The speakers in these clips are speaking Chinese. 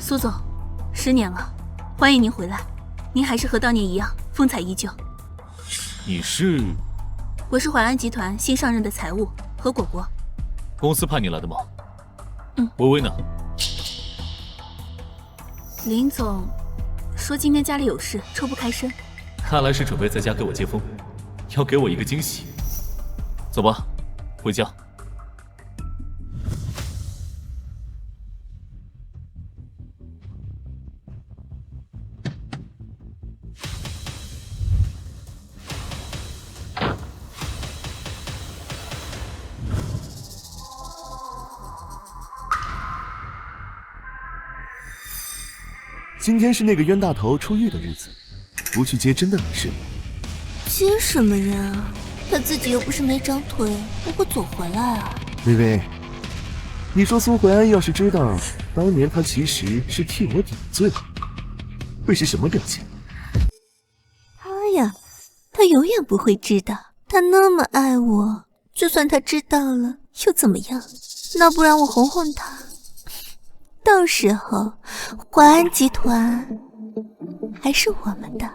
蘇總，10年了，歡迎您回來，您還是和當年一樣風采依舊。你是？我是淮安集團新上任的財務何果果。公司派你來的嗎？薇薇呢？林總說今天家裡有事，抽不開身。看來是準備在家給我接風，要給我一個驚喜。走吧，回家。今天是那個冤大頭出獄的日子，不去接真的很失禮。接什麼人啊？他自己又不是沒長腿，不會走回來啊。薇薇，你說蘇淮安要是知道當年他其實是替我頂罪，會是什麼表情？他呀，他永遠不會知道。他那麼愛我，就算他知道了又怎麼樣？那不然我哄哄他，到時候淮安集團還是我們的。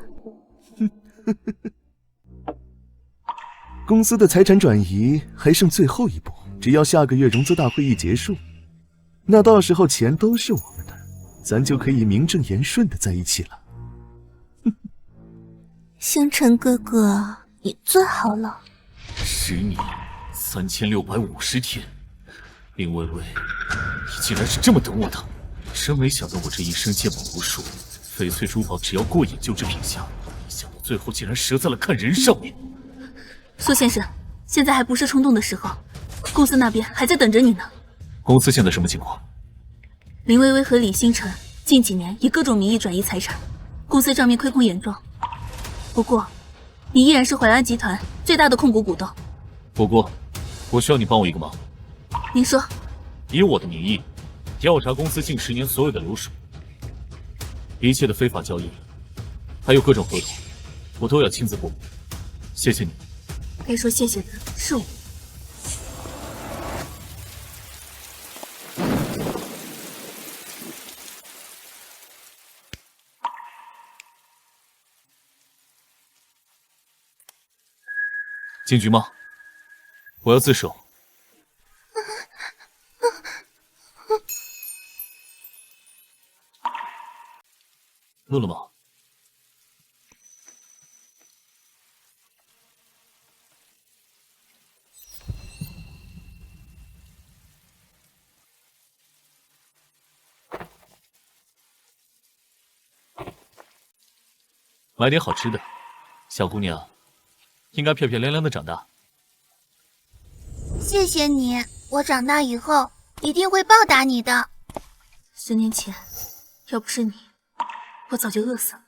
公司的財產轉移還剩最後一步，只要下個月融資大會議結束，那到時候錢都是我們的，咱就可以名正言順的在一起了。星辰哥哥，你最好了。10年3650天，林薇薇，你竟然是这麼等我的！真沒想到我這一生見聞無數，翡翠珠寶只要過眼就知品相，沒想到最後竟然折在了看人上面。蘇先生，現在還不是衝動的時候，公司那邊還在等着你呢。公司現在什麼情況？林薇薇和李星辰近幾年以各種名義轉移財產，公司賬面虧空嚴重。不過，你依然是淮安集團最大的控股股東。不過，我需要你幫我一個忙。您說。以我的名義，調查公司近10年所有的流水，一切的非法交易，還有各種合同，我都要親自過目。謝謝你。該說謝謝的是我。进局吗？我要自首。饿了吗？买點好吃的，小姑娘應該漂漂亮亮的長大。謝謝你，我長大以後一定會報答你的。10年前，要不是你，我早就餓死了。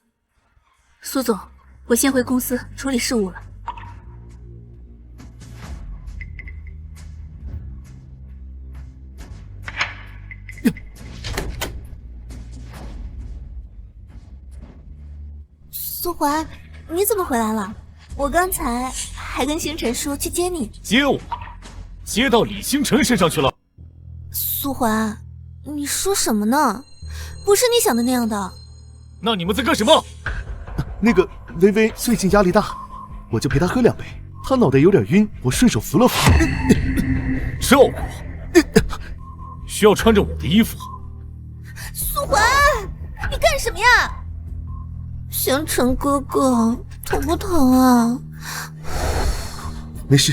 蘇總，我先回公司處理事務了。蘇淮，你怎麼回來了？我剛才還跟星辰說去接你。接我？接到李星辰身上去了？蘇淮，你說什麼呢？不是你想的那樣的。那你們在幹什麼？那個薇薇最近壓力大，我就陪她喝2杯。她腦袋有點暈，我順手扶了扶。照顧？需要穿着我的衣服？蘇淮，你幹什麼呀？星辰哥哥，疼不疼啊？没事。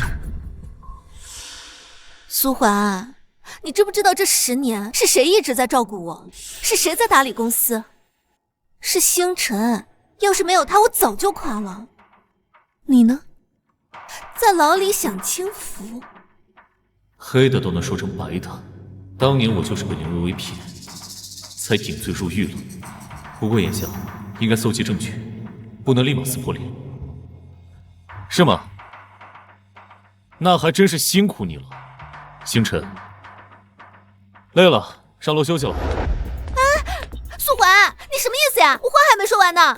蘇淮，你知不知道這10年是誰一直在照顧我？是誰在打理公司？是星辰，要是沒有他，我早就垮了。你呢？在牢裡享清福。黑的都能說成白的，當年我就是被林薇薇騙，才頂罪入獄了。不過眼下應該搜集證據，不能立馬撕破臉，是嗎？那還真是辛苦你了，星辰。累了，上樓休息了。蘇淮，你什么意思呀？我话還沒說完呢。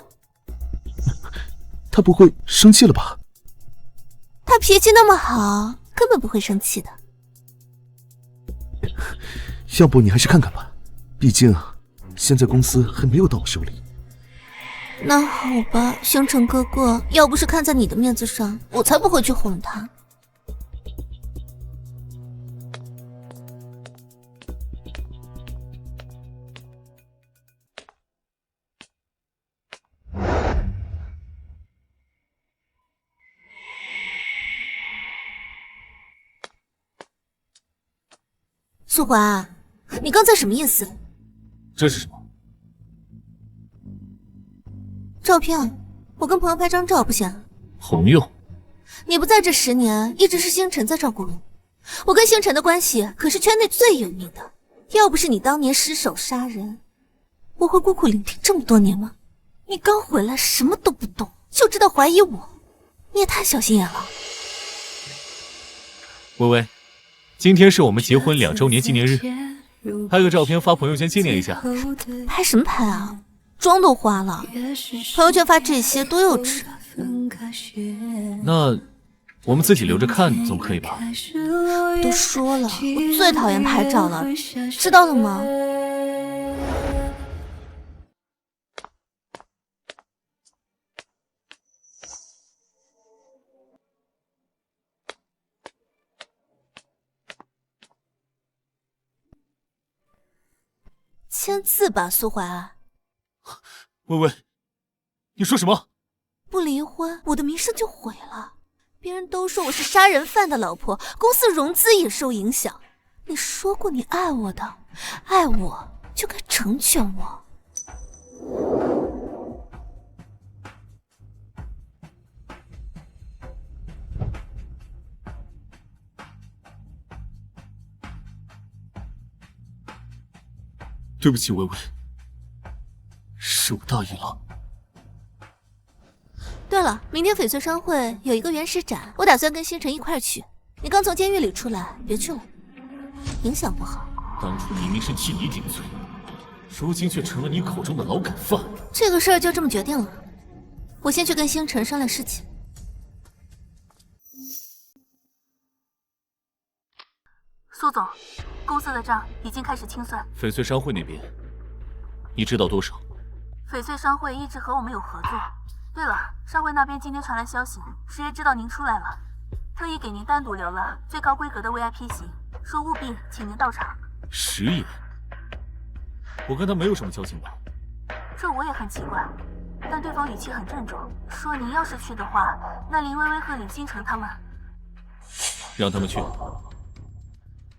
他不會生氣了吧？他脾氣那麼好，根本不會生氣的。要不你還是看看吧，畢竟现在公司還沒有到我手裡。那好吧，星辰哥哥，要不是看在你的面子上，我才不會去哄他。苏华，你刚才什么意思？這是什麼？照片，我跟朋友拍張照不行？朋友？你不在這10年，一直是星辰在照顧我。我跟星辰的關係可是圈內最有名的，要不是你當年失手殺人，我會孤苦伶仃這麼多年嗎？你剛回來什麼都不懂，就知道懷疑我，你也太小心眼了。微微，今天是我們結婚2週年紀念日，拍個照片發朋友圈紀念一下。拍什麼拍啊？妝都花了，朋友圈發這些多幼稚。那我們自己留着看總可以吧？都說了，我最討厭拍照了，知道了嗎？签字吧，蘇淮。微微，你說什麼？不離婚，我的名聲就毀了。別人都說我是殺人犯的老婆，公司融資也受影響。你說過你愛我的，愛我就該成全我。對不起，微微，是我大意了。對了，明天翡翠商會有一個原石展，我打算跟星辰一塊兒去。你剛從監獄裡出來，別去了，影響不好。當初明明是替你頂罪，如今卻成了你口中的勞改犯。這個事兒就這麼決定了，我先去跟星辰商量事情。蘇總，公司的賬已經開始清算。翡翠商會那邊，你知道多少？翡翠商會一直和我們有合作。對了，商會那邊今天傳來消息，石爺知道您出來了，特意給您單獨留了最高規格的 VIP 席，說務必請您到場。石爺？我跟他沒有什麼交情吧？這我也很奇怪，但對方語氣很鄭重，說您要是去的話，那林薇薇和李星辰他們，讓他們去。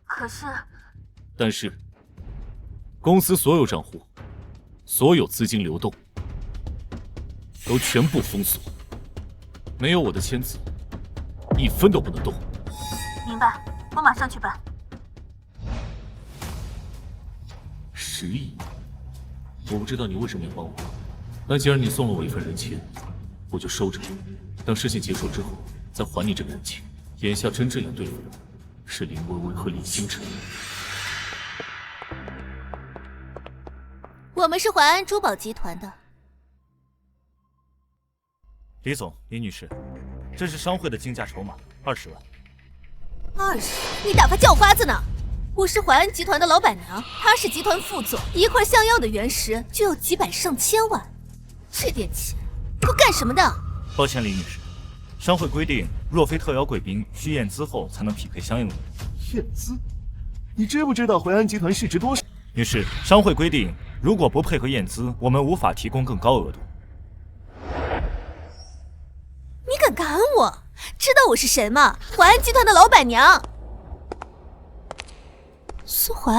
可是，但是，公司所有賬戶、所有資金流動都全部封鎖，沒有我的簽字，1分都不能動。明白，我馬上去辦。10億，我不知道你為什麼要幫我，但既然你送了我一份人情，我就收着，等事情結束之後再還你這個人情。眼下真正要對付的是林薇薇和李星辰。我們是淮安珠寶集團的。李總、李女士，這是商會的競價籌碼，20萬。20？你打發叫花子呢？我是淮安集團的老闆娘，他是集團副總，一塊像樣的原石就要幾百上千萬，這點錢夠幹什麼的？抱歉，李女士，商會規定，若非特邀貴賓，需驗資後才能匹配相應的。驗資？你知不知道淮安集團市值多少？女士，商會規定，如果不配合驗資，我們無法提供更高額度。你敢趕我？知道我是誰嗎？淮安集團的老闆娘。蘇淮，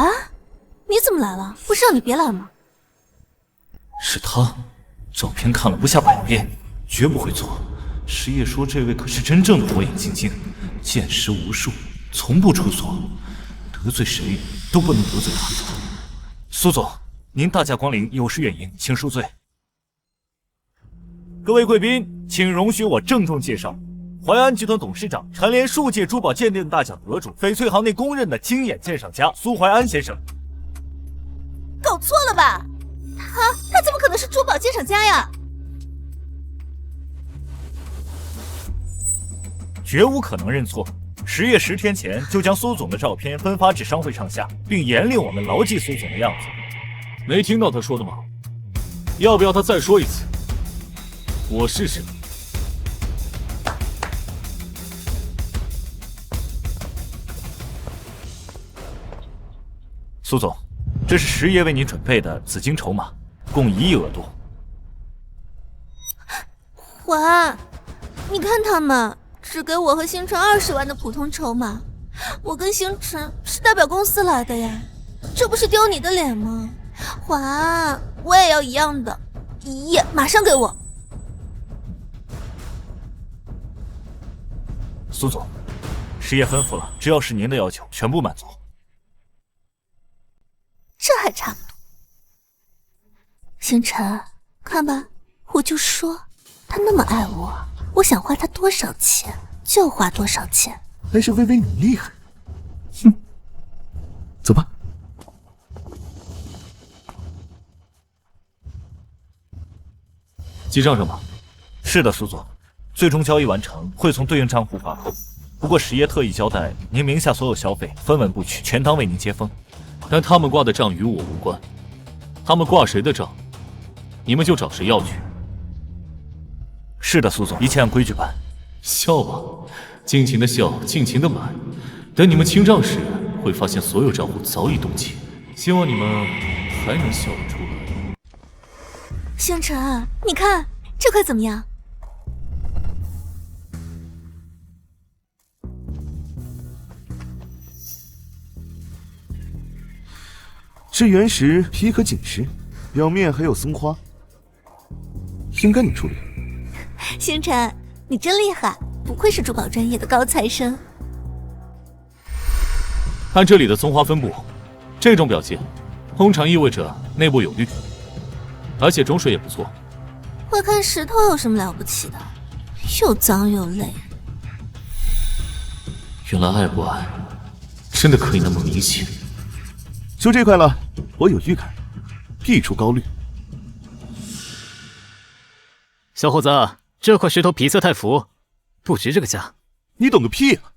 你怎麼來了？不是讓你別來嗎？是他，照片看了不下100遍，絕不會錯。石業說這位可是真正的火眼金睛，見識無數，從不出錯，得罪誰都不能得罪他。蘇總，您大駕光臨，有失遠迎，請恕罪。各位貴賓，請容許我鄭重介紹，淮安集團董事長，蟬聯數屆珠寶鑑定大獎得主，翡翠行內公認的經驗鑑賞家蘇淮安先生。搞錯了吧？他怎麼可能是珠寶鑑賞家呀？絕無可能認錯。10月10天前就將蘇總的照片分發至商會上下，並嚴令我們牢記蘇總的樣子。没听到他说的嗎？要不要他再說一次？我試試。蘇總，這是石爺為你準備的紫金籌碼，共1億額度。華，你看他們只給我和星辰20萬的普通籌碼，我跟星辰是代表公司來的呀，這不是丟你的臉嗎？華，我也要一樣的，1億，馬上給我。蘇總，石爺吩咐了，只要是您的要求，全部滿足。這還差不多。星辰，看吧，我就說他那麼愛我，我想花他多少錢就花多少錢。還是微微你厲害。哼，走吧。記賬上吧。是的，蘇總，最終交易完成會從對應賬戶發扣。不過石爺特意交代，您名下所有消費分文不取，全當為您接風。但他們掛的賬與我無關，他們掛誰的賬，你們就找誰要去。是的，蘇總，一切按規矩辦。笑吧，盡情的笑，盡情的買。等你們清賬時，會發現所有賬戶早已凍結。希望你們還能笑得出來。星辰，你看這塊怎麼樣？是原石、皮革紧实，表面还有松花，应该能处理。星辰，你真厲害，不愧是珠宝專業的高材生。看這裡的松花分布，這種表現通常意味着內部有綠，而且種水也不錯。會看石頭有什麼了不起的？又髒又累。原來愛不愛，真的可以那麼明顯。就這塊了，我有預感，必出高綠。小伙子，這塊石頭皮色太浮，不值這個價。你懂個屁啊！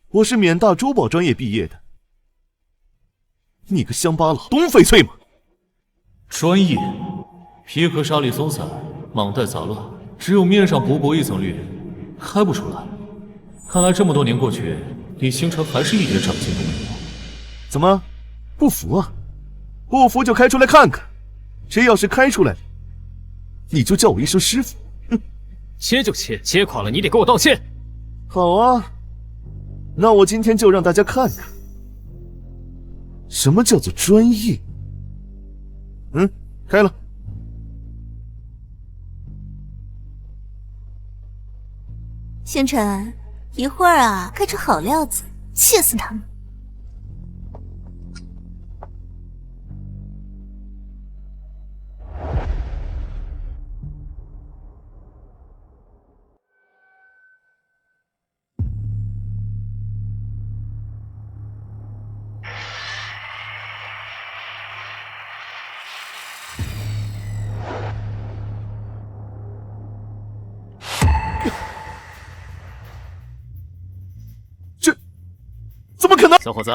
我是缅大珠寶專業畢業的，你個鄉巴佬，懂翡翠嗎？專業，皮革沙粒鬆散，蟒帶雜亂，只有面上薄薄一層綠，開不出來。看來這麼多年過去，李星辰還是一點長進都沒有。怎麼？不服啊？不服就開出來看看，誰要是開出來了，你就叫我一聲師傅。哼，切就切，切垮了你得給我道歉。好啊，那我今天就讓大家看看，什麼叫做專業。開了。星辰，一會兒啊，開出好料子，氣死他們。怎么可能？小伙子，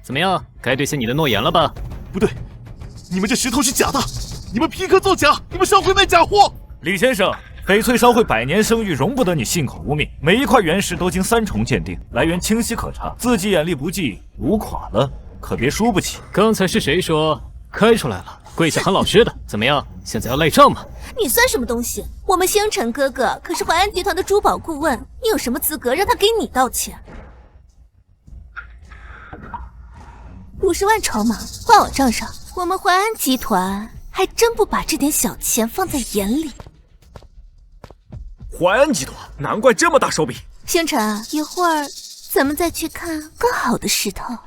怎麼樣？該兌現你的諾言了吧？不對，你們這石頭是假的，你們皮革造假，你們商會賣假貨。李先生，翡翠商會100年聲譽，容不得你信口污名。每一塊原石都經3重鑑定，來源清晰可查，自己眼力不濟，無垮了，可別輸不起。剛才是誰說開出來了？跪下喊老師的，怎麼樣？現在要賴賬嗎？你算什麼東西？我們星辰哥哥可是淮安集團的珠寶顧問，你有什麼資格讓他給你道歉？50萬籌碼掛我賬上，我們淮安集團還真不把這點小錢放在眼裡。淮安集團，難怪這麼大手筆。星辰，一會兒咱們再去看更好的石頭。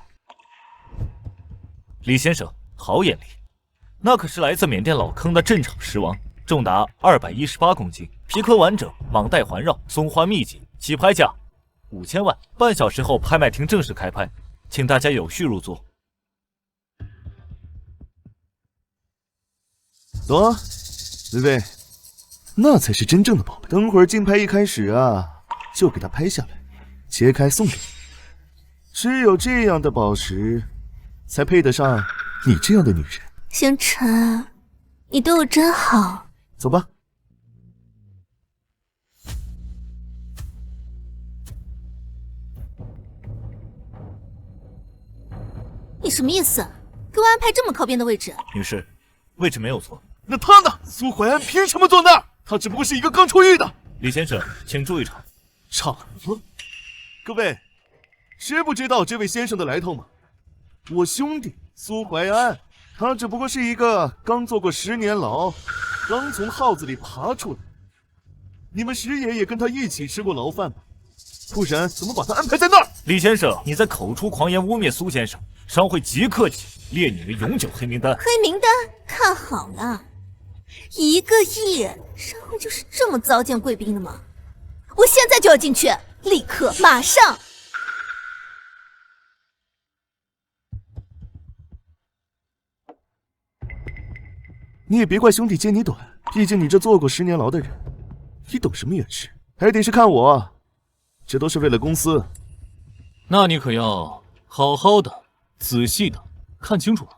李先生，好眼力，那可是來自緬甸老坑的鎮場石王，重達218公斤，皮殼完整，蟒帶環繞，松花密集，起拍價5000萬，半小時後拍賣廳正式開拍，請大家有序入座。走啊，薇薇，那才是真正的宝贝。等會兒競拍一開始啊，就給它拍下來，切開送給你。只有這樣的寶石，才配得上你這樣的女人。星辰，你对我真好。走吧。你什么意思？给我安排这么靠边的位置？女士，位置没有错。那他呢？苏怀安凭什么坐那儿？他只不过是一个刚出狱的。李先生，请注意场。场子？各位，知不知道这位先生的来头吗？我兄弟苏怀安，他只不过是一个刚坐过10年牢，刚从号子里爬出来。你们石爷也跟他一起吃过牢饭吧？不然怎么把他安排在那儿？李先生，你在口出狂言污蔑苏先生，商会即刻起列你为永久黑名单。黑名单？看好了，1个亿，商会就是这么糟践贵宾的吗？我现在就要进去，立刻，马上！你也别怪兄弟揭你短，毕竟你这坐过10年牢的人，你懂什么远视？还得是看我，这都是为了公司。那你可要好好的、仔細的看清楚了。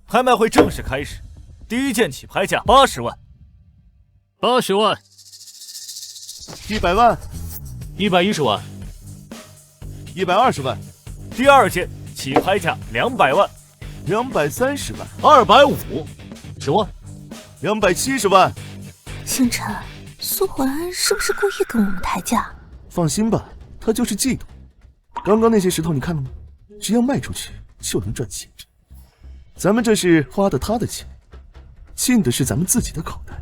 拍賣會正式開始，第一件起拍價80萬。80萬。100萬。110萬。120萬。第二件起拍價200萬。230萬。250萬。270萬。星辰，蘇懷安是不是故意跟我們抬價？放心吧，他就是嫉妒。剛剛那些石頭你看了嗎？只要賣出去就能賺錢。咱們這是花的他的錢，進的是咱們自己的口袋。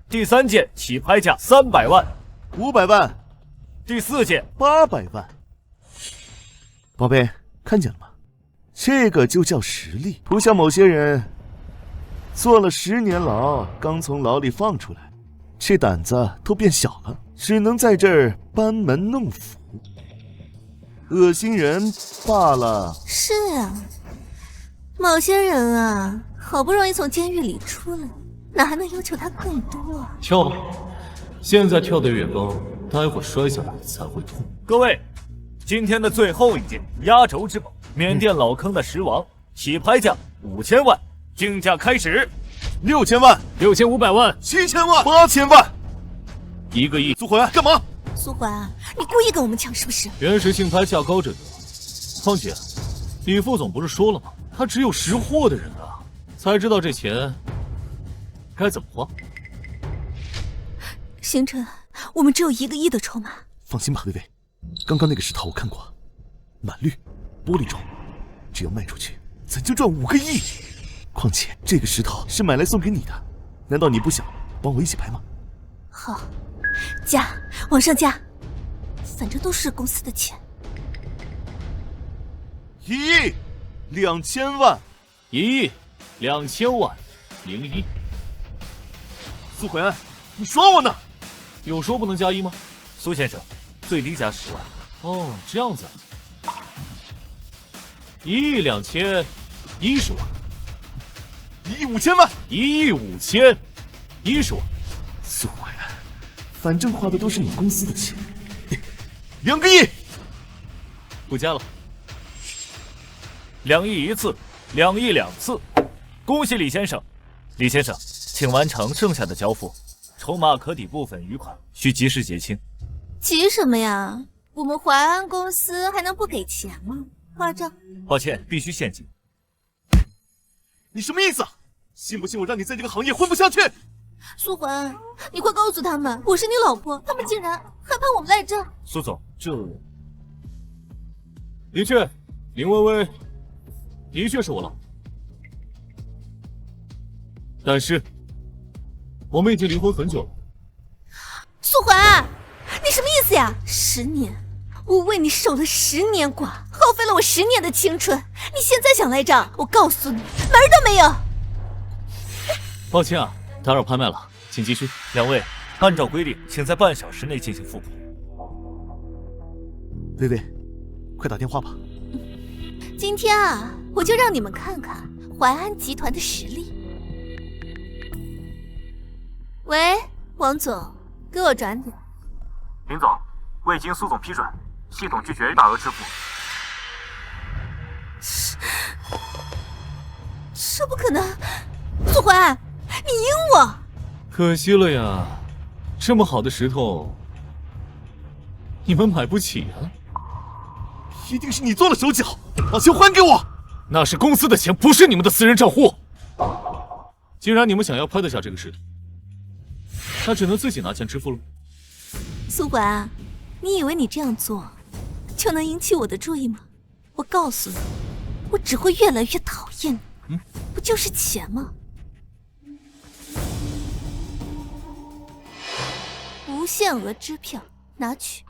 第三件起拍價300萬。500萬。第四件800萬。寶貝，看見了嗎？這個就叫實力，不像某些人坐了10年牢，剛從牢裡放出來，這膽子都變小了，只能在這兒班門弄斧，惡心人罷了。是啊，某些人啊，好不容易從監獄裡出來，哪還能要求他更多啊？跳吧，現在跳得越高，待會摔下來才會痛。各位，今天的最後一件壓軸之寶，緬甸老坑的石王，起拍價5000萬，競價開始。6000萬。6500萬。7000萬。8000萬。1個億。蘇懷安幹嘛？蘇懷安，你故意跟我們搶是不是？原始競拍價高者得。況且，李副總不是說了嗎？他只有識貨的人啊，才知道這錢該怎麼花。星辰，我們只有1個億的籌碼。放心吧，薇薇，剛剛那個石頭我看過，滿綠，玻璃裝，只要賣出去，咱就賺5個億。況且這個石頭是買來送給你的，難道你不想幫我一起拍嗎？好，加，往上加，反正都是公司的錢。1億2000萬。1億2000萬01。蘇懷安，你耍我呢？有說不能加1嗎？蘇先生，最低加10萬。哦，這樣子啊。1億2010萬。1億5000萬。1億5010萬。蘇懷安，反正花的都是你公司的錢。2個億。不加了。2億1次，2億2次。恭喜李先生。李先生，請完成剩下的交付，籌碼可抵部分餘款，需及時結清。急什麼呀？我們淮安公司還能不給錢嗎？花賬。抱歉，必須現金。你什麼意思啊？信不信我讓你在這個行業混不下去？蘇懷安，你快告訴他們，我是你老婆，他們竟然害怕我們賴賬。蘇總，這的確，林薇薇的確是我老婆，但是我們已經離婚很久了。蘇懷安，你什麼意思呀？10年，我為你守了10年寡，耗費了我10年的青春，你現在想賴賬，我告訴你，門兒都沒有。抱歉啊，打擾拍賣了，請繼續。兩位，按照規定，請在半小時內進行復盤。薇薇，快打電話吧。今天啊，我就讓你們看看淮安集團的實力。喂，王總，給我轉點。林總，未經蘇總批准，系統拒絕大額支付。这不可能！苏怀，你赢我！可惜了呀，这么好的石头，你们买不起啊！一定是你做了手脚，把钱还给我！那是公司的钱，不是你们的私人账户。既然你们想要拍得下这个石头，那只能自己拿钱支付了。苏怀，你以为你这样做就能引起我的注意吗？我告訴你，我只會越來越討厭你。不就是錢嗎？無限額支票，拿取。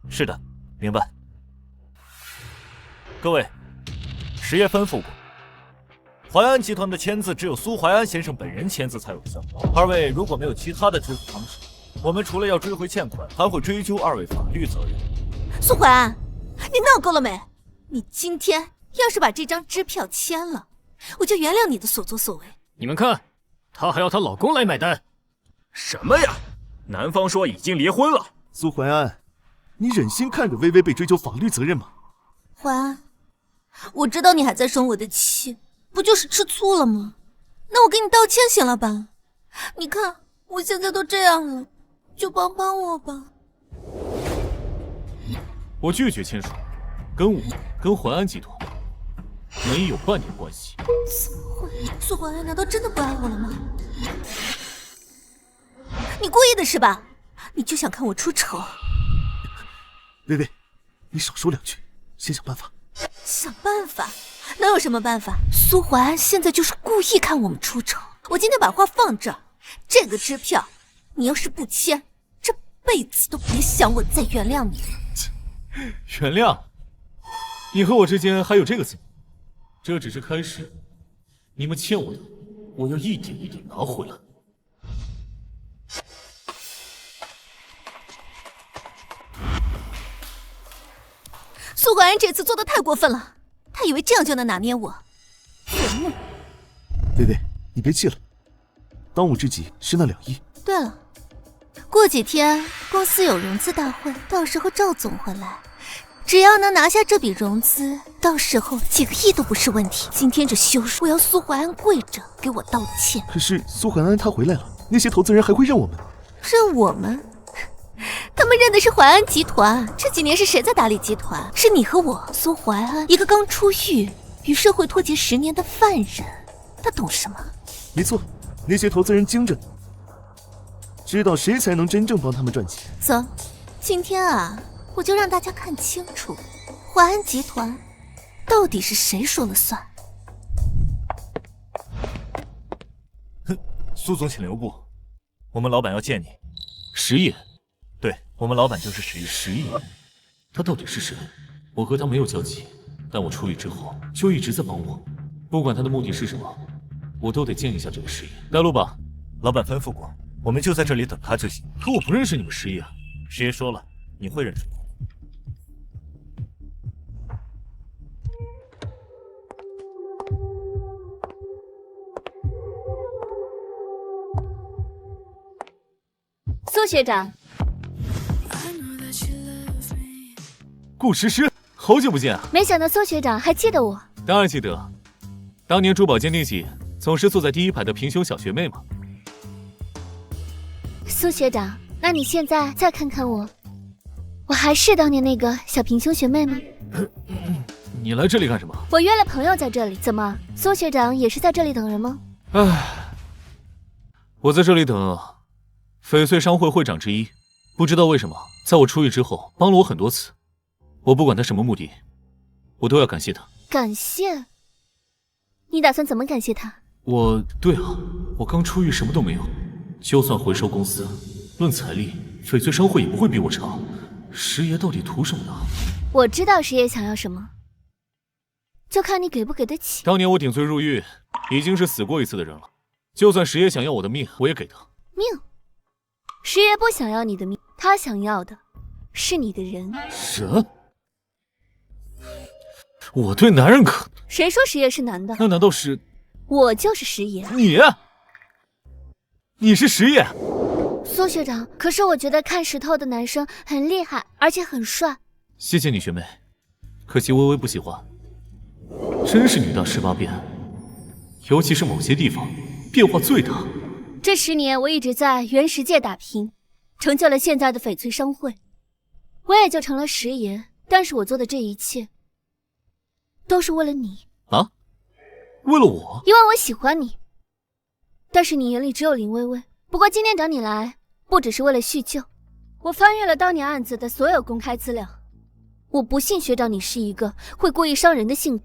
是的，明白。各位，石爷吩咐过，淮安集团的签字只有蘇淮安先生本人簽字才有效。二位如果沒有其他的支付方式，我們除了要追回欠款，還會追究二位法律責任。蘇淮安，你鬧夠了沒？你今天要是把這張支票簽了，我就原諒你的所作所為。你們看，她還要她老公來買單。什麼呀？男方說已經離婚了。蘇淮安，你忍心看着薇薇被追究法律責任嗎？淮安，我知道你還在生我的氣，不就是吃醋了嗎？那我給你道歉行了吧？你看我現在都這樣了，就幫幫我吧。我拒絕簽署，跟我跟淮安集團沒有半點關係。蘇淮安難道真的不愛我了嗎？你故意的是吧？你就想看我出醜？薇薇，你少說兩句，先想辦法。想辦法？能有什麼辦法？蘇淮安現在就是故意看我們出醜。我今天把話放這兒，這個支票你要是不簽，這輩子都別想我再原諒你了。原諒？你和我之間還有這個字？這只是開始，你們欠我的，我要一點一點拿回來。蘇淮安這次做得太過分了，他以為這樣就能拿捏我。薇薇，你別氣了，當務之急是那2億。對了，過幾天公司有融資大會，到時候趙總會來，只要能拿下這筆融資，到時候幾個億都不是問題。今天這羞辱，我要蘇淮安跪着給我道歉。可是蘇淮安他回來了，那些投資人還會認我們？認我們？他們認的是淮安集團。這幾年是誰在打理集團？是你和我。蘇淮安，一個剛出獄與社會脫節10年的犯人，他懂什麼？沒錯，那些投資人精着呢，知道誰才能真正幫他們賺錢。走，今天啊，我就讓大家看清楚，淮安集團到底是誰說了算。哼，蘇總請留步，我們老闆要見你。石爺？對，我們老闆就是石爺。石爺？他到底是誰？我和他沒有交集，但我出獄之後就一直在幫我，不管他的目的是什麼，我都得見一下這個石爺。帶路吧，老闆吩咐過，我們就在這裡等他就行。可我不認識你們石爺啊。石爺說了，你會認識他。蘇學長，顧詩詩，好久不見啊！沒想到蘇學長還記得我。當然記得，當年珠寶鑑定季總是坐在第一排的平胸小學妹嘛。蘇學長，那你現在再看看我，我還是當年那個小平胸學妹嗎？你來這裡幹什麼？我約了朋友在這裡，怎麼？蘇學長也是在這裡等人嗎？唉，我在這裡等翡翠商會會長之一，不知道為什麼，在我出獄之後幫了我很多次。我不管他什麼目的，我都要感謝他。感謝？你打算怎麼感謝他？對啊，我剛出獄什麼都沒有，就算回收公司，論財力，翡翠商會也不會比我差。石爺到底圖什麼呢？我知道石爺想要什麼，就看你給不給得起。當年我頂罪入獄，已經是死過一次的人了，就算石爺想要我的命，我也給他。命？石爺不想要你的命，他想要的是你的人。人？我對男人可……誰說石爺是男的？那難道是……我就是石爺。你是石爺？蘇學長，可是我觉得看石头的男生很厲害，而且很帥。謝謝你學妹，可惜微微不喜歡。真是女大18變，尤其是某些地方變化最大。這10年我一直在原石界打拼，成就了現在的翡翠商會，我也就成了食爺。但是我做的這一切，都是為了你啊？為了我？因為我喜歡你。但是你眼裡只有林薇薇。不過今天找你來，不只是為了敘舊。我翻閱了當年案子的所有公開資料，我不信學長你是一個會故意傷人的性子。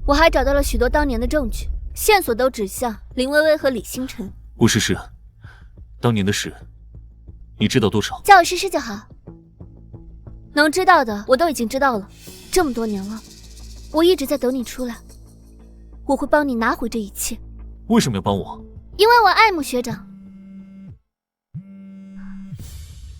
我還找到了許多當年的證據，線索都指向林薇薇和李星辰。不是事，當年的事，你知道多少？叫我诗詩就好。能知道的我都已經知道了，這麼多年了，我一直在等你出來。我會幫你拿回這一切。為什麼要幫我？因為我愛慕學長。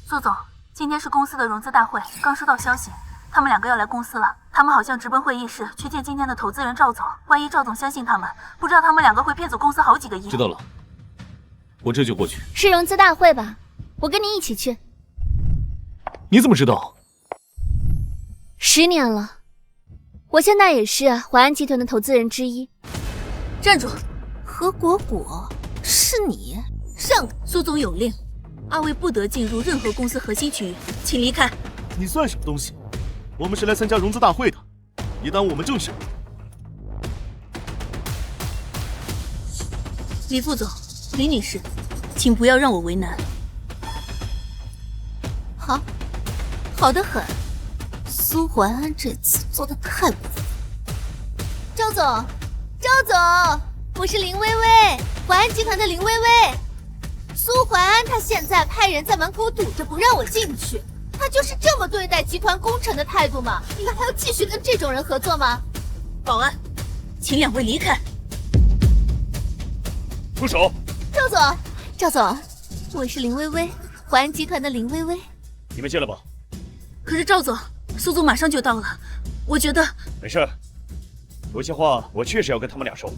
蘇總，今天是公司的融資大會，剛收到消息，他們2個要來公司了。他們好像直奔會議室去見今天的投資人趙總。萬一趙總相信他們，不知道他們2個會騙走公司好幾個億。知道了，我這就過去。是融資大會吧？我跟你一起去。你怎麼知道？10年了，我現在也是淮安集团的投資人之一。站住！何果果，是你？上！蘇總有令，2位不得進入任何公司核心区域，請離開。你算什麼東西？我們是來參加融資大會的，別耽誤我們正事。李副總，李女士，請不要讓我為難。好得很。蘇淮安這次做得太過分。趙總，我是林薇薇，淮安集团的林薇薇。蘇淮安他現在派人在門口堵着不讓我進去，他就是這麼對待集團工程的態度嗎？你們還要繼續跟這種人合作嗎？保安，請2位離開。住手！趙總，我是林薇薇，淮安集团的林薇薇。你们进来吧。可是赵总，蘇總馬上就到了，我覺得沒事，有些話我確實要跟他們倆說。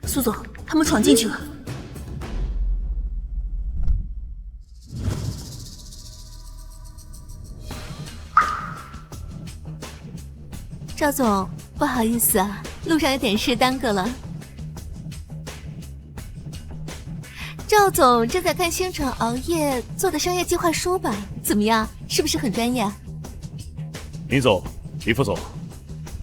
蘇總，他們闖進去了。趙總，不好意思啊，路上有點事耽擱了。趙總正在看星辰熬夜做的商業計劃書吧？怎麼樣，是不是很專業啊？林總，李副總，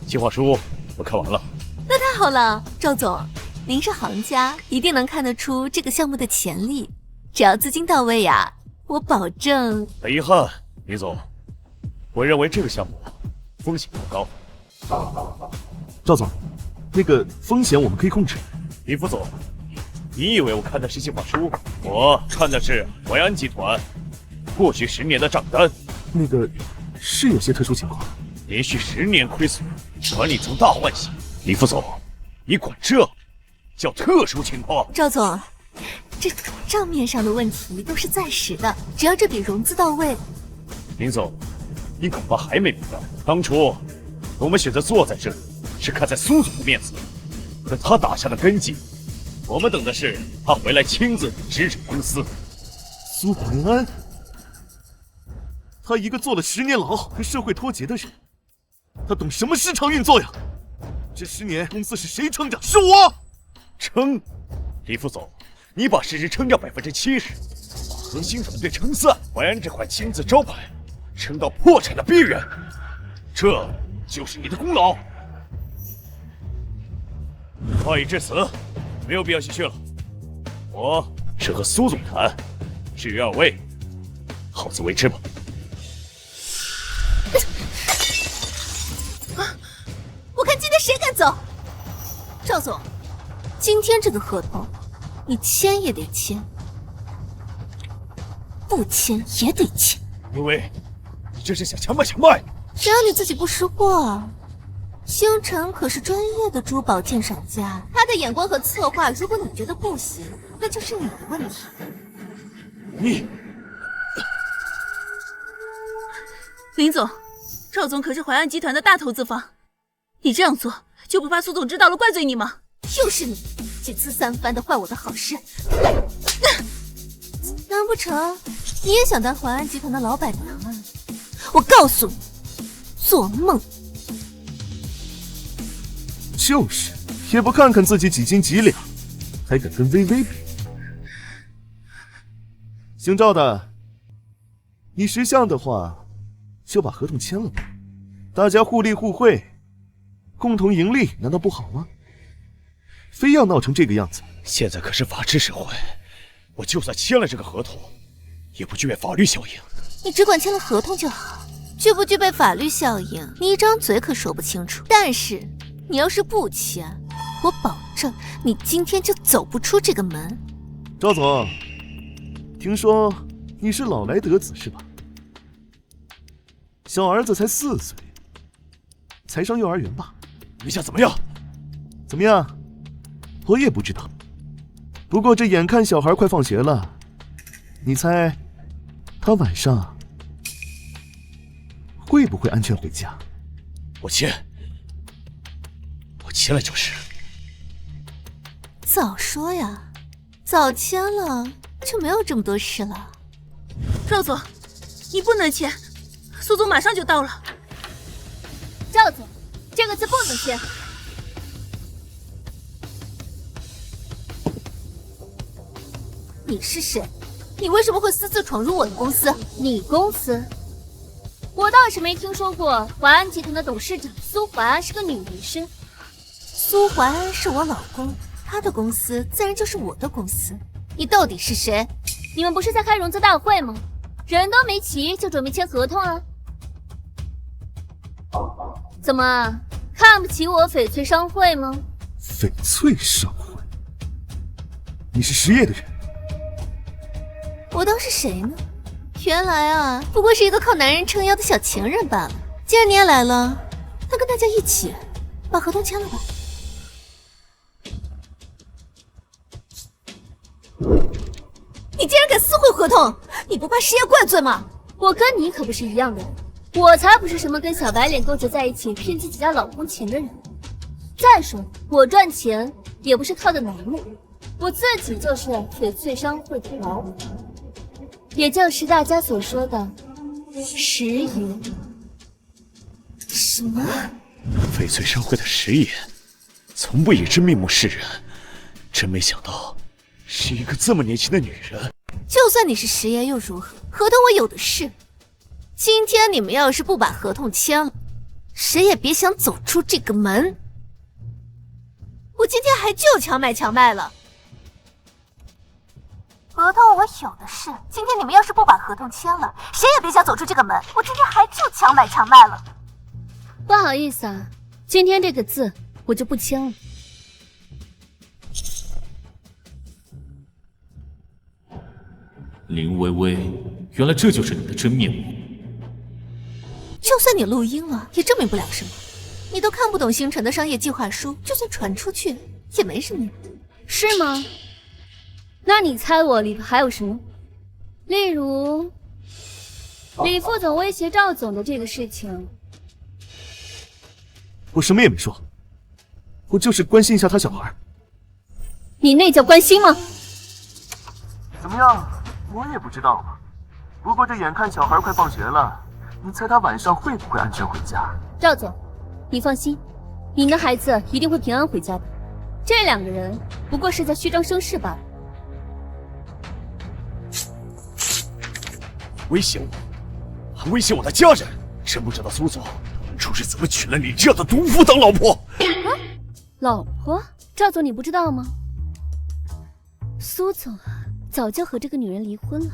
計劃書我看完了。那太好了，趙總，您是行家，一定能看得出這個項目的潛力。只要資金到位呀，我保證。很遺憾，李總，我認為這個項目風險過高。趙總，那個風險我們可以控制。李副總，你以為我看的是計劃書？我看的是淮安集團過去10年的賬單。那個是有些特殊情況，連續10年虧損，管理層大換血。李副總，你管這叫特殊情況？趙總，這賬面上的問題都是暫時的，只要這筆融資到位。林總，你恐怕還沒明白，當初我們選擇坐在這裡，是看在蘇總的面子，和他打下的根基。我們等的是他回來親自支持公司。蘇淮安，他一個坐了10年牢、和社會脫節的人，他懂什麼市場運作呀？這10年公司是誰撐着？是我撐。李副總，你把市值撐掉70%，核心團隊撐散，淮安這塊金字招牌撐到破產的邊緣，這就是你的功勞。話已至此，沒有必要繼續了。我是和蘇總談，至於2位，好自為之吧。我看今天誰敢走？趙總，今天這個合同，你簽也得簽，不簽也得簽。薇薇，你這是想強賣強賣？誰讓你自己不識貨啊？星辰可是專業的珠寶鑑賞家，他的眼光和策劃，如果你覺得不行，那就是你的問題。你，林總，趙總可是淮安集团的大投資方，你这样做就不怕苏总知道了怪罪你吗？就是你，几次三番的坏我的好事。难不成你也想当淮安集团的老板娘啊？我告诉你，做夢！就是，也不看看自己几斤几两，还敢跟薇薇比。姓趙的，你识相的话，就把合同签了吧，大家互利互惠，共同盈利，难道不好吗？非要闹成这个样子。现在可是法治社会，我就算签了这个合同，也不具備法律效應。你只管簽了合同就好，具不具備法律效應，你一張嘴可說不清楚。但是你要是不簽，我保證你今天就走不出這個門。趙總，聽說你是老來得子是吧？小兒子才4歲，才上幼兒園吧？你想怎麼樣？怎麼樣？我也不知道。不過這眼看小孩快放學了，你猜他晚上會不會安全回家？我簽了就是。早說呀，早簽了就沒有這麼多事了。趙總，你不能簽，蘇總馬上就到了。趙總，這個字不能簽。你是誰？你為什麼會私自闖入我的公司？你公司？我倒是沒聽說過淮安集團的董事長蘇淮安是個女人身。蘇淮安是我老公，他的公司自然就是我的公司。你到底是誰？你們不是在開融資大會嗎？人都沒齊就準備簽合同了？怎麼看不起我翡翠商會嗎？翡翠商會？你是實業的人？我當是誰呢？原來啊，不過是一個靠男人撐腰的小情人罷了。既然你也來了，那跟大家一起把合同簽了吧。你竟然敢撕毀合同，你不怕失業怪罪嗎？我跟你可不是一樣的人，我才不是什麼跟小白臉勾結在一起騙自己家老公錢的人。再說我賺錢也不是靠的男人，我自己就是翡翠商會的老闆，也就是大家所說的實爺。什麼？翡翠商會的實爺，從不以真面目示人，真沒想到是一個這麼年輕的女人。就算你是實爺又如何？合同我有的是。今天你們要是不把合同簽了，誰也別想走出這個門。我今天還就強賣了。合同我有的是，今天你們要是不把合同簽了，誰也別想走出這個門。我今天還就強賣了。不好意思啊，今天這個字我就不簽了。林薇薇，原來這就是你的真面目。就算你錄音了，也證明不了什麼。你都看不懂星辰的商業計劃書，就算傳出去也沒什麼。是嗎？那你猜我裡頭還有什麼？例如李副總威脅趙總的這個事情。我什麼也沒說，我就是關心一下他小孩。你那叫關心嗎？怎麼樣？我也不知道嘛。不過這眼看小孩快放學了，你猜他晚上會不會安全回家？趙總，你放心，你的孩子一定會平安回家的。這兩個人不過是在虛張聲勢罷了。威脅我，還威脅我的家人，真不知道蘇總當初是怎麼娶了你這樣的毒婦當老婆。啊，老婆？趙總你不知道嗎？蘇總啊，早就和這個女人離婚了。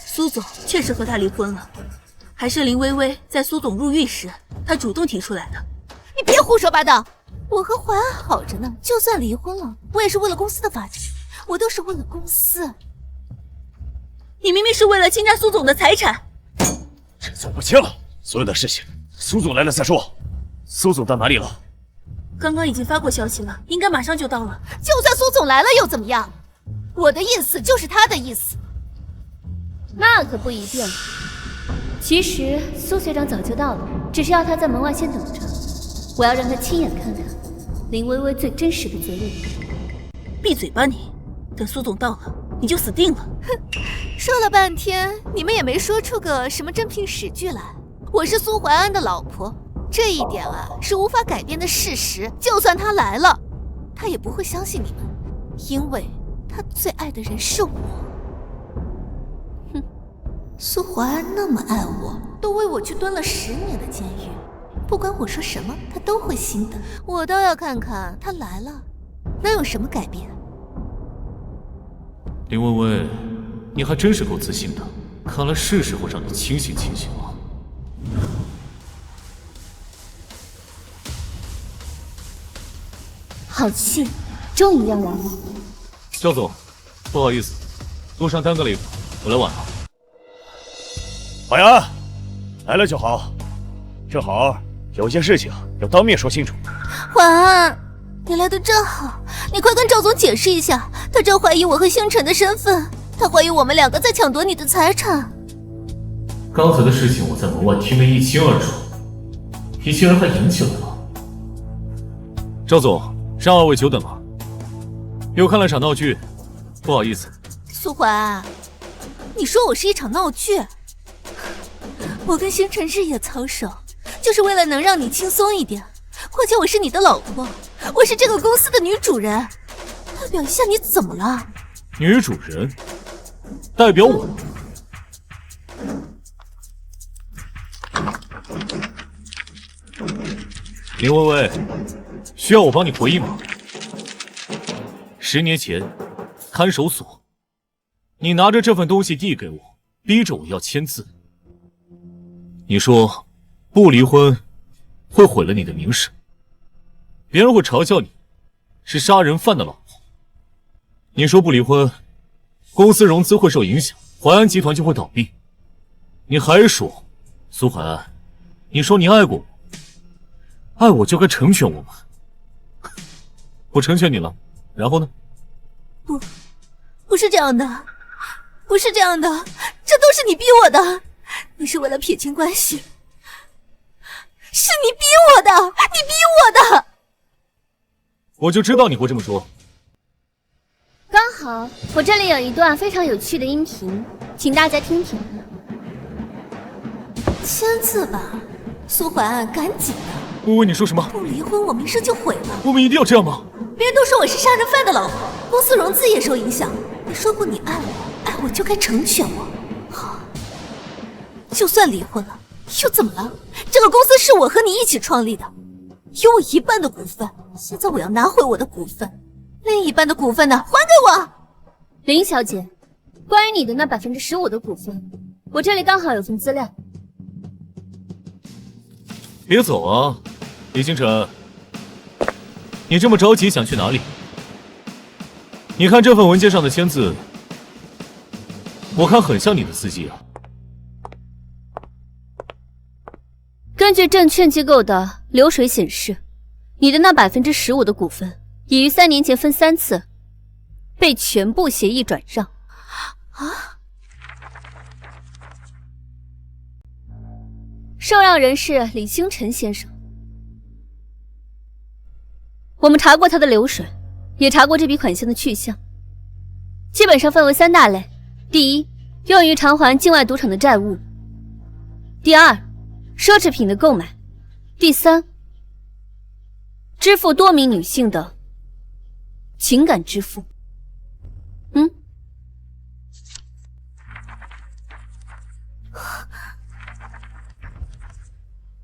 蘇總確實和她離婚了，還是林薇薇在蘇總入獄時，她主動提出來的。你別胡說八道，我和淮安好着呢，就算離婚了，我也是為了公司的發展，我都是為了公司。你明明是為了侵占蘇總的財產。這次我不簽了，所有的事情蘇總來了再說。蘇總到哪裡了？剛剛已經發過消息了，應該馬上就到了。就算蘇總來了又怎麼樣？我的意思就是他的意思。那可不一定。其實蘇學長早就到了，只是要他在門外先等着。我要讓他親眼看看林薇薇最真實的嘴臉。閉嘴吧你！等蘇總到了，你就死定了。哼，說了半天，你们也没说出个什么真凭实据来。我是蘇懷安的老婆，這一點啊是無法改變的事實。就算他來了，他也不會相信你們，因為他最愛的人是我。哼，蘇懷安那麼愛我，都為我去蹲了10年的監獄，不管我說什麼，他都會信的。我倒要看看他來了能有什麼改變。林薇薇，你還真是夠自信的，看來是時候讓你清醒清醒了。好戲終於要來了。趙總，不好意思，路上耽擱了一會兒，我來晚了。懷安，來了就好，正好有些事情要當面說清楚。懷安，你來得正好，你快跟趙總解釋一下，他正懷疑我和星辰的身份，他懷疑我們兩個在搶奪你的財產。剛才的事情我在門外聽得一清二楚，你竟然還演起來了。趙總，讓二位久等了，又看了場鬧劇，不好意思。蘇懷安，你說我是一場鬧劇？我跟星辰日夜操守，就是為了能讓你輕鬆一點。況且我是你的老婆，我是這個公司的女主人，代表一下你怎麼了？女主人？代表我？林薇薇，需要我幫你回憶嗎？10年前，看守所，你拿着這份東西遞給我，逼着我要簽字。你說不離婚會毀了你的名聲，別人會嘲笑你是殺人犯的老婆。你說不離婚，公司融資會受影響，懷安集團就會倒閉。你還說，蘇懷安，你說你愛過我，愛我就該成全我們。我成全你了，然後呢？不是這樣的，不是這樣的，這都是你逼我的。你是為了撇清關係，是你逼我的，你逼我的。我就知道你會這麼說。剛好我這裡有一段非常有趣的音頻，請大家聽聽。簽字吧，蘇懷安，趕緊的。薇薇，你說什麼？不離婚，我名聲就毀了。我們一定要這樣嗎？別人都說我是殺人犯的老婆，公司融資也受影響。你說過你愛我，愛我就該成全我。好，就算離婚了，又怎麼了？這個公司是我和你一起創立的，有我一半的股份。現在我要拿回我的股份，另一半的股份呢？還給我。林小姐，關於你的那15%的股份，我這裡剛好有份資料。別走啊，李星辰，你這麼着急想去哪裡？你看這份文件上的簽字，我看很像你的字跡啊。根據證券機構的流水顯示，你的那15%的股份已於3年前分3次被全部協議轉讓。啊？受讓人是李星辰先生。我們查過他的流水，也查過這筆款項的去向，基本上分為3大類：第一，用於償還境外賭場的債務；第二，奢侈品的購買；第三，支付多名女性的情感支付。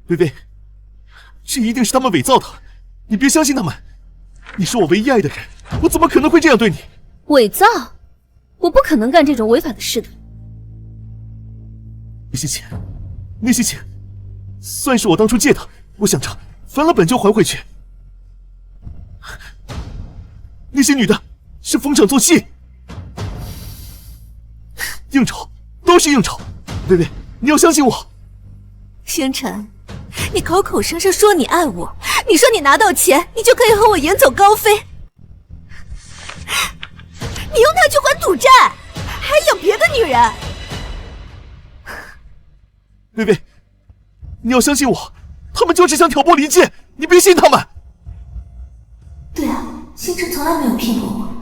薇薇，這一定是他們偽造的，你別相信他們。你是我唯一愛的人，我怎麼可能會這樣對你？偽造？我不可能幹這種違法的事的。那些錢，算是我當初借的，我想着翻了本就還回去。那些女的是逢場作戲，應酬都是應酬。薇薇，你要相信我。星辰，你口口聲聲說你愛我，你說你拿到錢，你就可以和我遠走高飛。你用它去還賭債，還養別的女人。薇薇，你要相信我，他们就是想挑拨离间，你别信他们。对啊，星辰从来没有骗过我，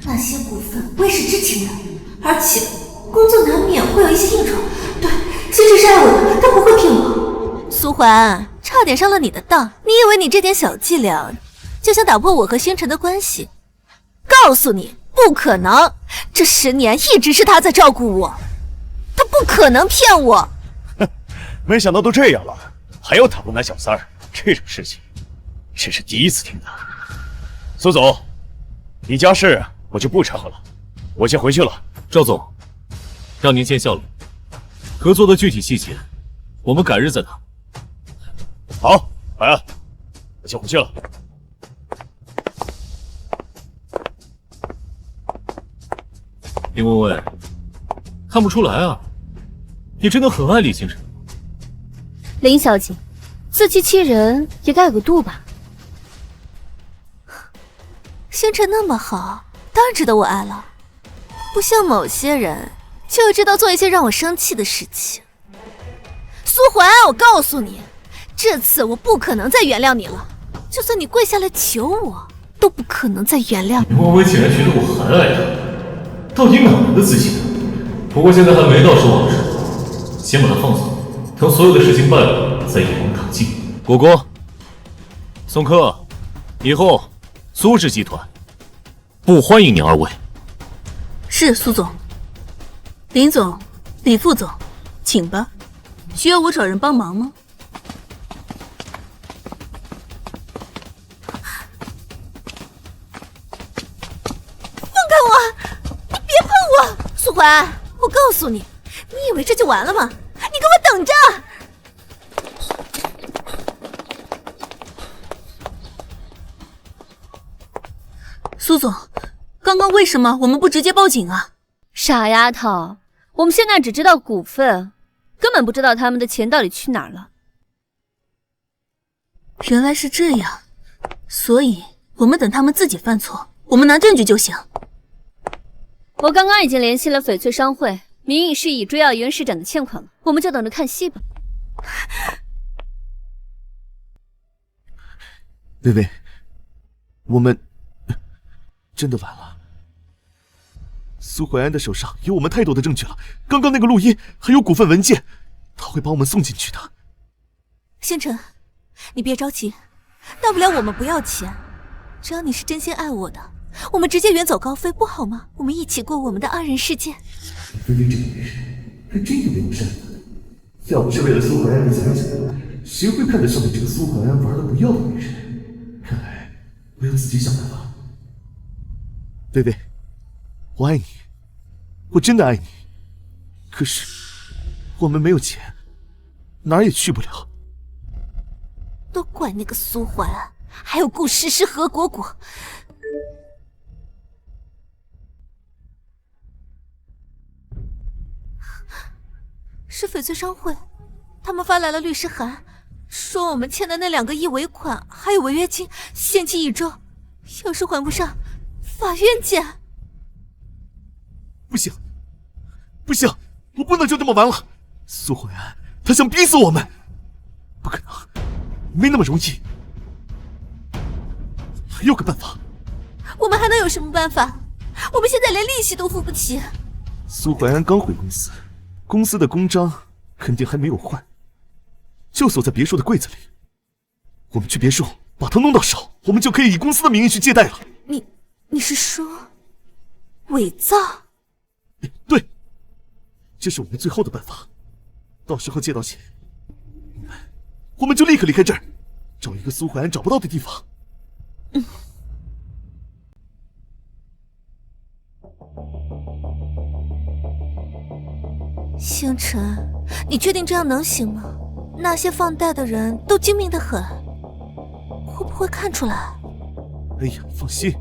那些股份我也是知情的，而且工作难免会有一些应酬。对，星辰是爱我的，他不会骗我。蘇桓，差點上了你的當，你以為你這點小伎倆就想打破我和星辰的關係？告訴你，不可能！這10年一直是他在照顧我，他不可能騙我。哼，沒想到都這樣了，還要打不拿小三兒，這種事情這是第一次聽的。蘇總，你家事我就不摻和了，我先回去了。趙總，讓您見笑了。合作的具體細節，我們改日再談。好，海安，我先回去了。林薇薇，看不出來啊，你真的很愛李星辰。林小姐，自欺欺人也該有個度吧。星辰那麼好，當然值得我愛了。不像某些人，就知道做一些讓我生氣的事情。蘇桓，我告訴你，這次我不可能再原諒你了。就算你跪下來求我，都不可能再原諒你。林薇薇竟然覺得我還愛她，到底哪來的自信？不過現在還沒到說謊的時候，先把她放走，等所有的事情敗了，再一網打盡。果果，宋柯，以後蘇氏集團不歡迎你二位。是蘇總。林總，李副總，請吧。需要我找人幫忙嗎？放開我！你別碰我！蘇桓，我告訴你，你以為這就完了嗎？你給我等着！蘇總，剛剛為什麼我們不直接報警啊？傻丫頭，我們現在只知道股份，根本不知道他們的錢到底去哪兒了。原來是這樣，所以我們等他們自己犯錯，我們拿證據就行。我剛剛已經聯繫了翡翠商會，名義是以追要袁市長的欠款了，我們就等着看戲吧。薇薇，我們真的完了。蘇懷安的手上有我們太多的證據了，剛剛那個錄音還有股份文件，他會把我們送進去的。星辰，你別着急，大不了我們不要錢，只要你是真心愛我的，我們直接遠走高飛不好嗎？我們一起過我們的2人世界。薇薇這個女人還真有點善良，要不是為了蘇懷安的財產，誰會看得上你這個蘇懷安玩的不要的女人？看來我要自己想辦法。薇薇，我愛你，我真的愛你，可是我們沒有錢，哪兒也去不了。都怪那個蘇懷安，還有顧詩詩和果果。是翡翠商會，他們發來了律師函，說我們欠的那2個億尾款還有違約金，限期1周，要是還不上，法院見。不行，不行，我不能就這麼完了。蘇懷安，他想逼死我們，不可能，沒那麼容易。還有個辦法。我們還能有什麼辦法？我們現在連利息都付不起。蘇懷安剛回公司，公司的公章肯定還沒有換，就鎖在別墅的櫃子裡。我們去別墅把它弄到手，我們就可以以公司的名義去借貸了。你是說偽造？對，這是我們最後的辦法。到時候借到錢，我們就立刻離開這兒，找一個蘇懷安找不到的地方。星辰，你確定這樣能行嗎？那些放貸的人都精明得很，會不會看出來？哎呀，放心，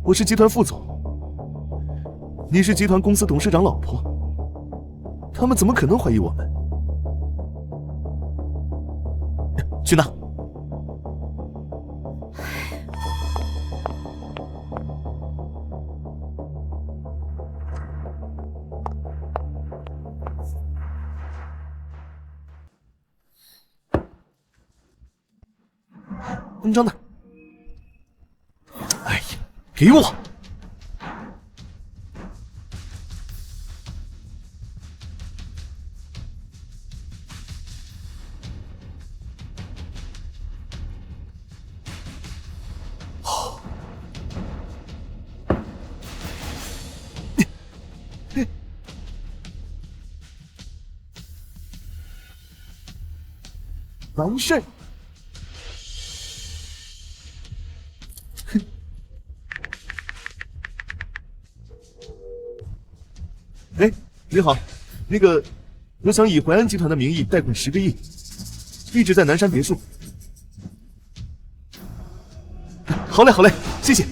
我是集團副總，你是集團公司董事長老婆，他們怎麼可能懷疑我們？去拿。公章呢？哎呀，给我！完事。哎，你好，那个，我想以淮安集团的名义贷款10个亿，地址在南山別墅。好嘞，好嘞，謝謝。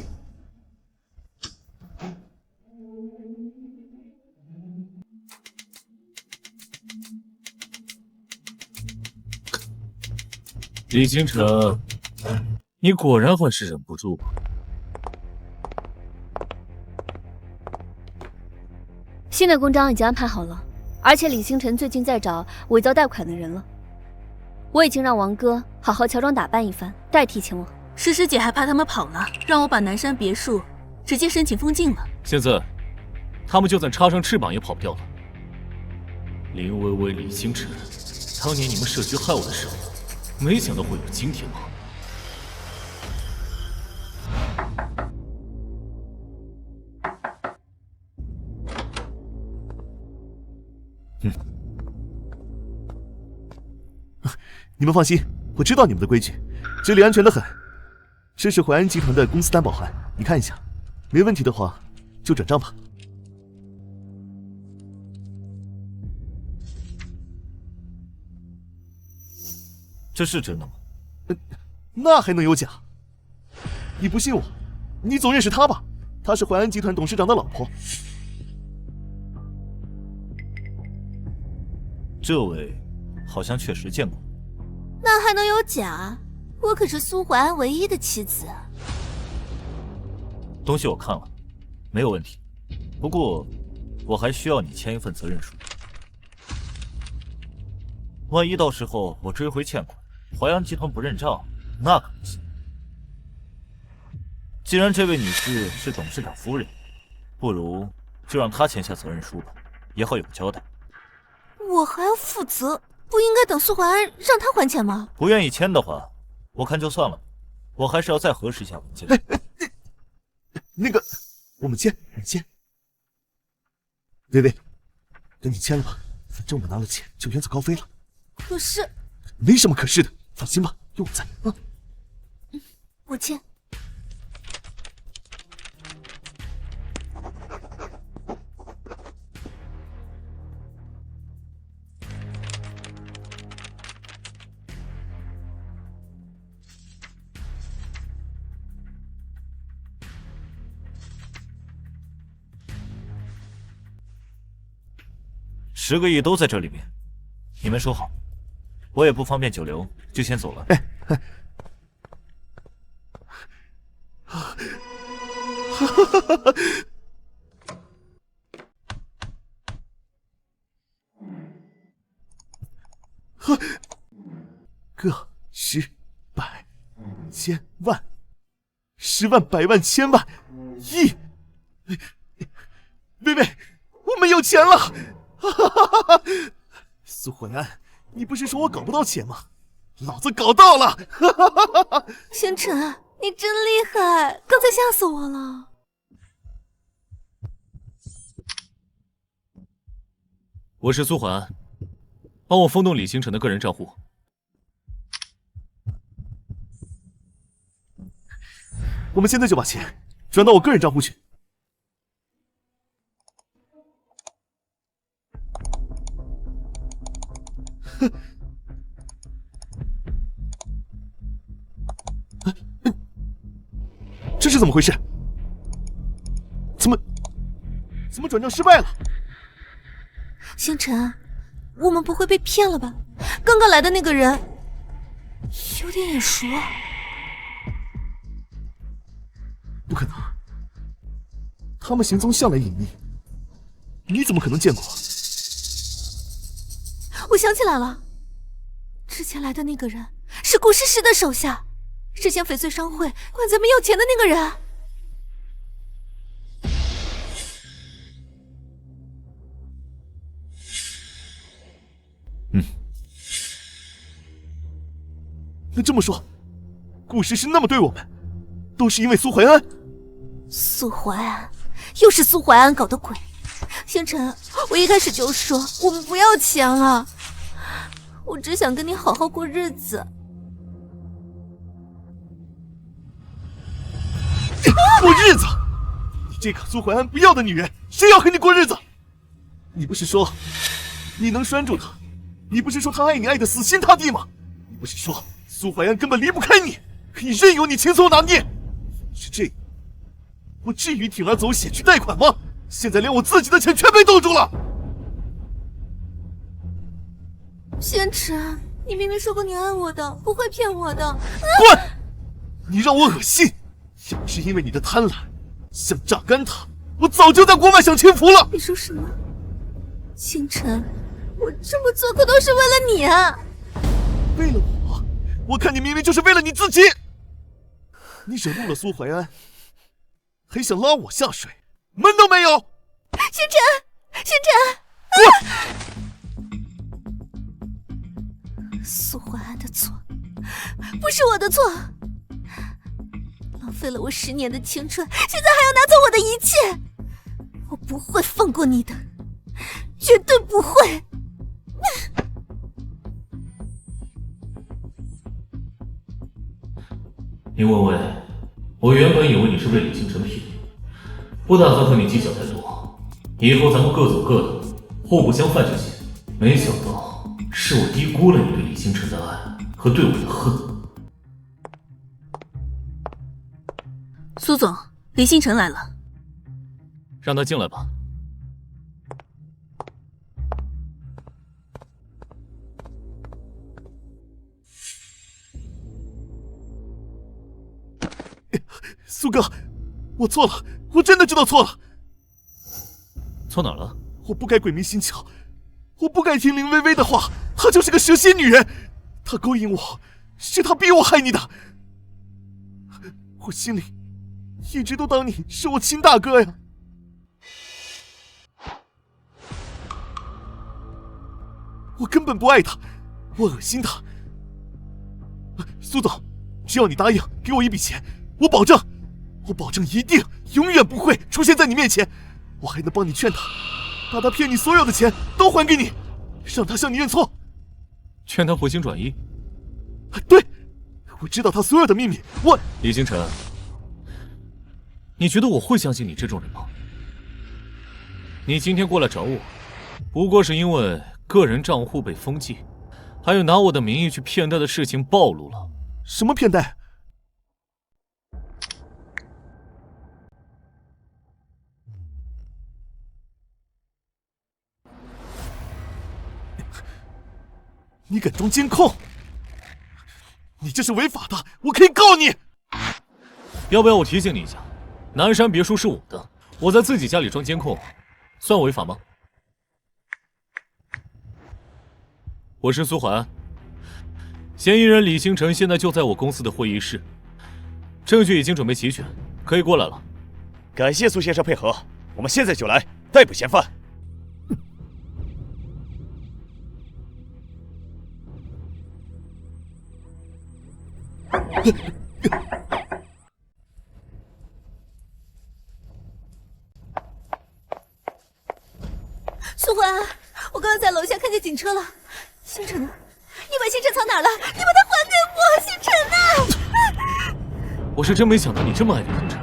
李京城，你果然还是忍不住吧？新的公章已经安排好了，而且李星辰最近在找伪造贷款的人了。我已经讓王哥好好喬裝打扮一番，代替前往。诗诗姐还怕他們跑了，讓我把南山別墅直接申請封禁了。現在，他們就算插上翅膀也跑不掉了。林薇薇、李星辰，當年你們設局害我的時候，沒想到會有今天嗎？你們放心，我知道你們的規矩，這裡安全得很。這是淮安集團的公司擔保函，你看一下，沒問題的話就轉賬吧。這是真的嗎？那還能有假？你不信我，你總認識她吧？她是淮安集團董事長的老婆。這位好像確實見過。那還能有假？我可是蘇淮安唯一的妻子啊。東西我看了，沒有問題。不過，我還需要你簽一份責任書。萬一到時候我追回欠款，淮安集團不認賬，那可不行。既然這位女士是董事長夫人，不如就讓她簽下責任書吧，也好有個交代。我還要負責，不應該等蘇淮安讓他還錢嗎？不願意簽的話，我看就算了，我還是要再核實一下文件。那個，我們簽，薇薇，等你簽了吧，反正我拿了錢就遠走高飛了。可是，沒什麼可是的，放心吧，有我在啊。我簽。10個億都在這裡面，你們說好，我也不方便久留，就先走了。個10百千萬，10萬百萬千萬億，薇薇，我們有錢了！蘇淮安，你不是說我搞不到錢嗎？老子搞到了！星辰，你真厲害，剛才嚇死我了。我是蘇淮安，幫我封凍李星辰的個人賬戶。我們現在就把錢轉到我個人賬戶去。這是怎麼回事？怎麼轉賬失敗了？星辰，我們不會被騙了吧？剛剛來的那個人有點眼熟。不可能，他們行蹤向來隱秘，你怎麼可能見過？我想起來了，之前來的那個人是顧詩詩的手下，是嫌翡翠商会管咱们要钱的那个人。那这么说，顾氏是那么对我们，都是因为苏怀安？苏怀安，又是苏怀安搞的鬼！星辰，我一开始就说我们不要钱了，我只想跟你好好过日子。过日子？你这个苏怀安不要的女人，谁要和你过日子？你不是说你能拴住他？你不是说他爱你爱得死心塌地吗？你不是说苏怀安根本离不开你，可以任由你轻松拿捏？是这样，我至于铤而走险去贷款吗？现在连我自己的钱全被冻住了。星辰，你明明说过你爱我的，不会骗我的。滚！你让我恶心！要不是因为你的贪婪，想榨干他，我早就在国外享清福了。你说什么？星辰，我这么做可都是为了你啊！为了我？我看你明明就是为了你自己。你惹怒了蘇懷安，還想拉我下水，門都沒有！星辰，星辰！蘇懷安的錯，不是我的錯。浪費了我10年的青春，現在還要拿走我的一切，我不會放過你的，絕對不會。林薇薇，我原本以為你是為李星辰拼，不打算和你計較太多，以後咱們各走各的，互不相犯就行。沒想到是我低估了你對李星辰的愛和對我的恨。蘇總，李星辰來了，讓他進來吧。蘇哥，我錯了，我真的知道錯了。錯哪兒了？我不該鬼迷心竅，我不該聽林薇薇的話，她就是個蛇蠍女人，她勾引我，是她逼我害你的。我心裡一直都當你是我親大哥呀。我根本不愛她，我惡心她。蘇總，只要你答應給我一筆錢，我保證一定永遠不會出現在你面前，我還能幫你勸他，把他騙你所有的錢都還給你，讓他向你認錯。勸他回心轉意？對，我知道他所有的秘密。李星辰，你覺得我會相信你這種人嗎？你今天過來找我，不過是因為個人賬戶被封禁，還有拿我的名義去騙貸的事情暴露了。什麼騙貸？你敢裝監控？你這是違法的，我可以告你。要不要我提醒你一下，南山別墅是我的，我在自己家裡裝監控，算違法嗎？我是蘇懷安，嫌疑人李星辰現在就在我公司的會議室，證據已經準備齊全，可以過來了。感謝蘇先生配合，我們現在就來逮捕嫌犯。蘇懷安，我剛剛在樓下看見警車了。星辰呢？你把星辰藏哪兒了？你把它還給我，星辰呢？我是真沒想到你這麼愛李星辰。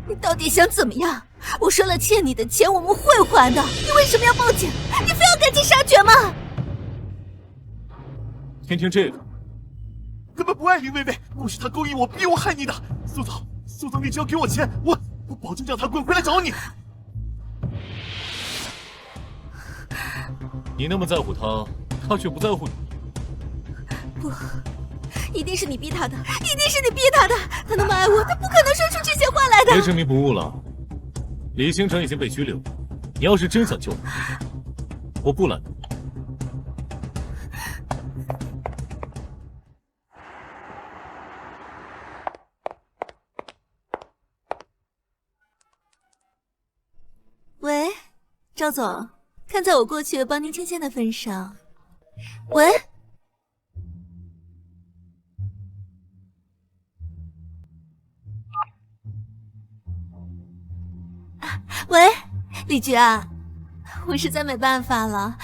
你到底想怎麼樣？我說了欠你的錢我們會還的，你為什麼要報警？你非要趕盡殺絕嗎？聽聽這個。根本不愛林薇薇，都是他勾引我，逼我害你的。蘇總，你只要給我錢，我保證讓他滾回來找你。你那麼在乎他，他卻不在乎你。不，一定是你逼他的，一定是你逼他的。他那麼愛我，他不可能說出這些話來的。別執迷不悟了，李星辰已經被拘留，你要是真想救他，我不攔你。趙總，看在我过去帮您牵线的份上，喂。喂，李局啊，我实在没办法了。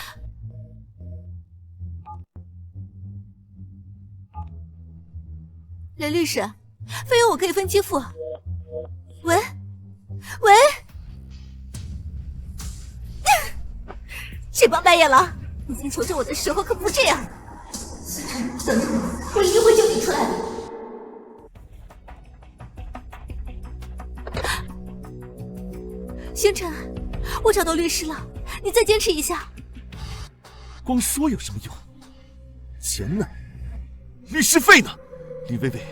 雷律师，费用我可以分期付。喂，喂，谁帮白眼了？你先求救我的时候可不这样。等等，我一定会救你出来的。星辰，我找到律师了，你再坚持一下。光说有什么用？钱呢？律师费呢？李薇薇，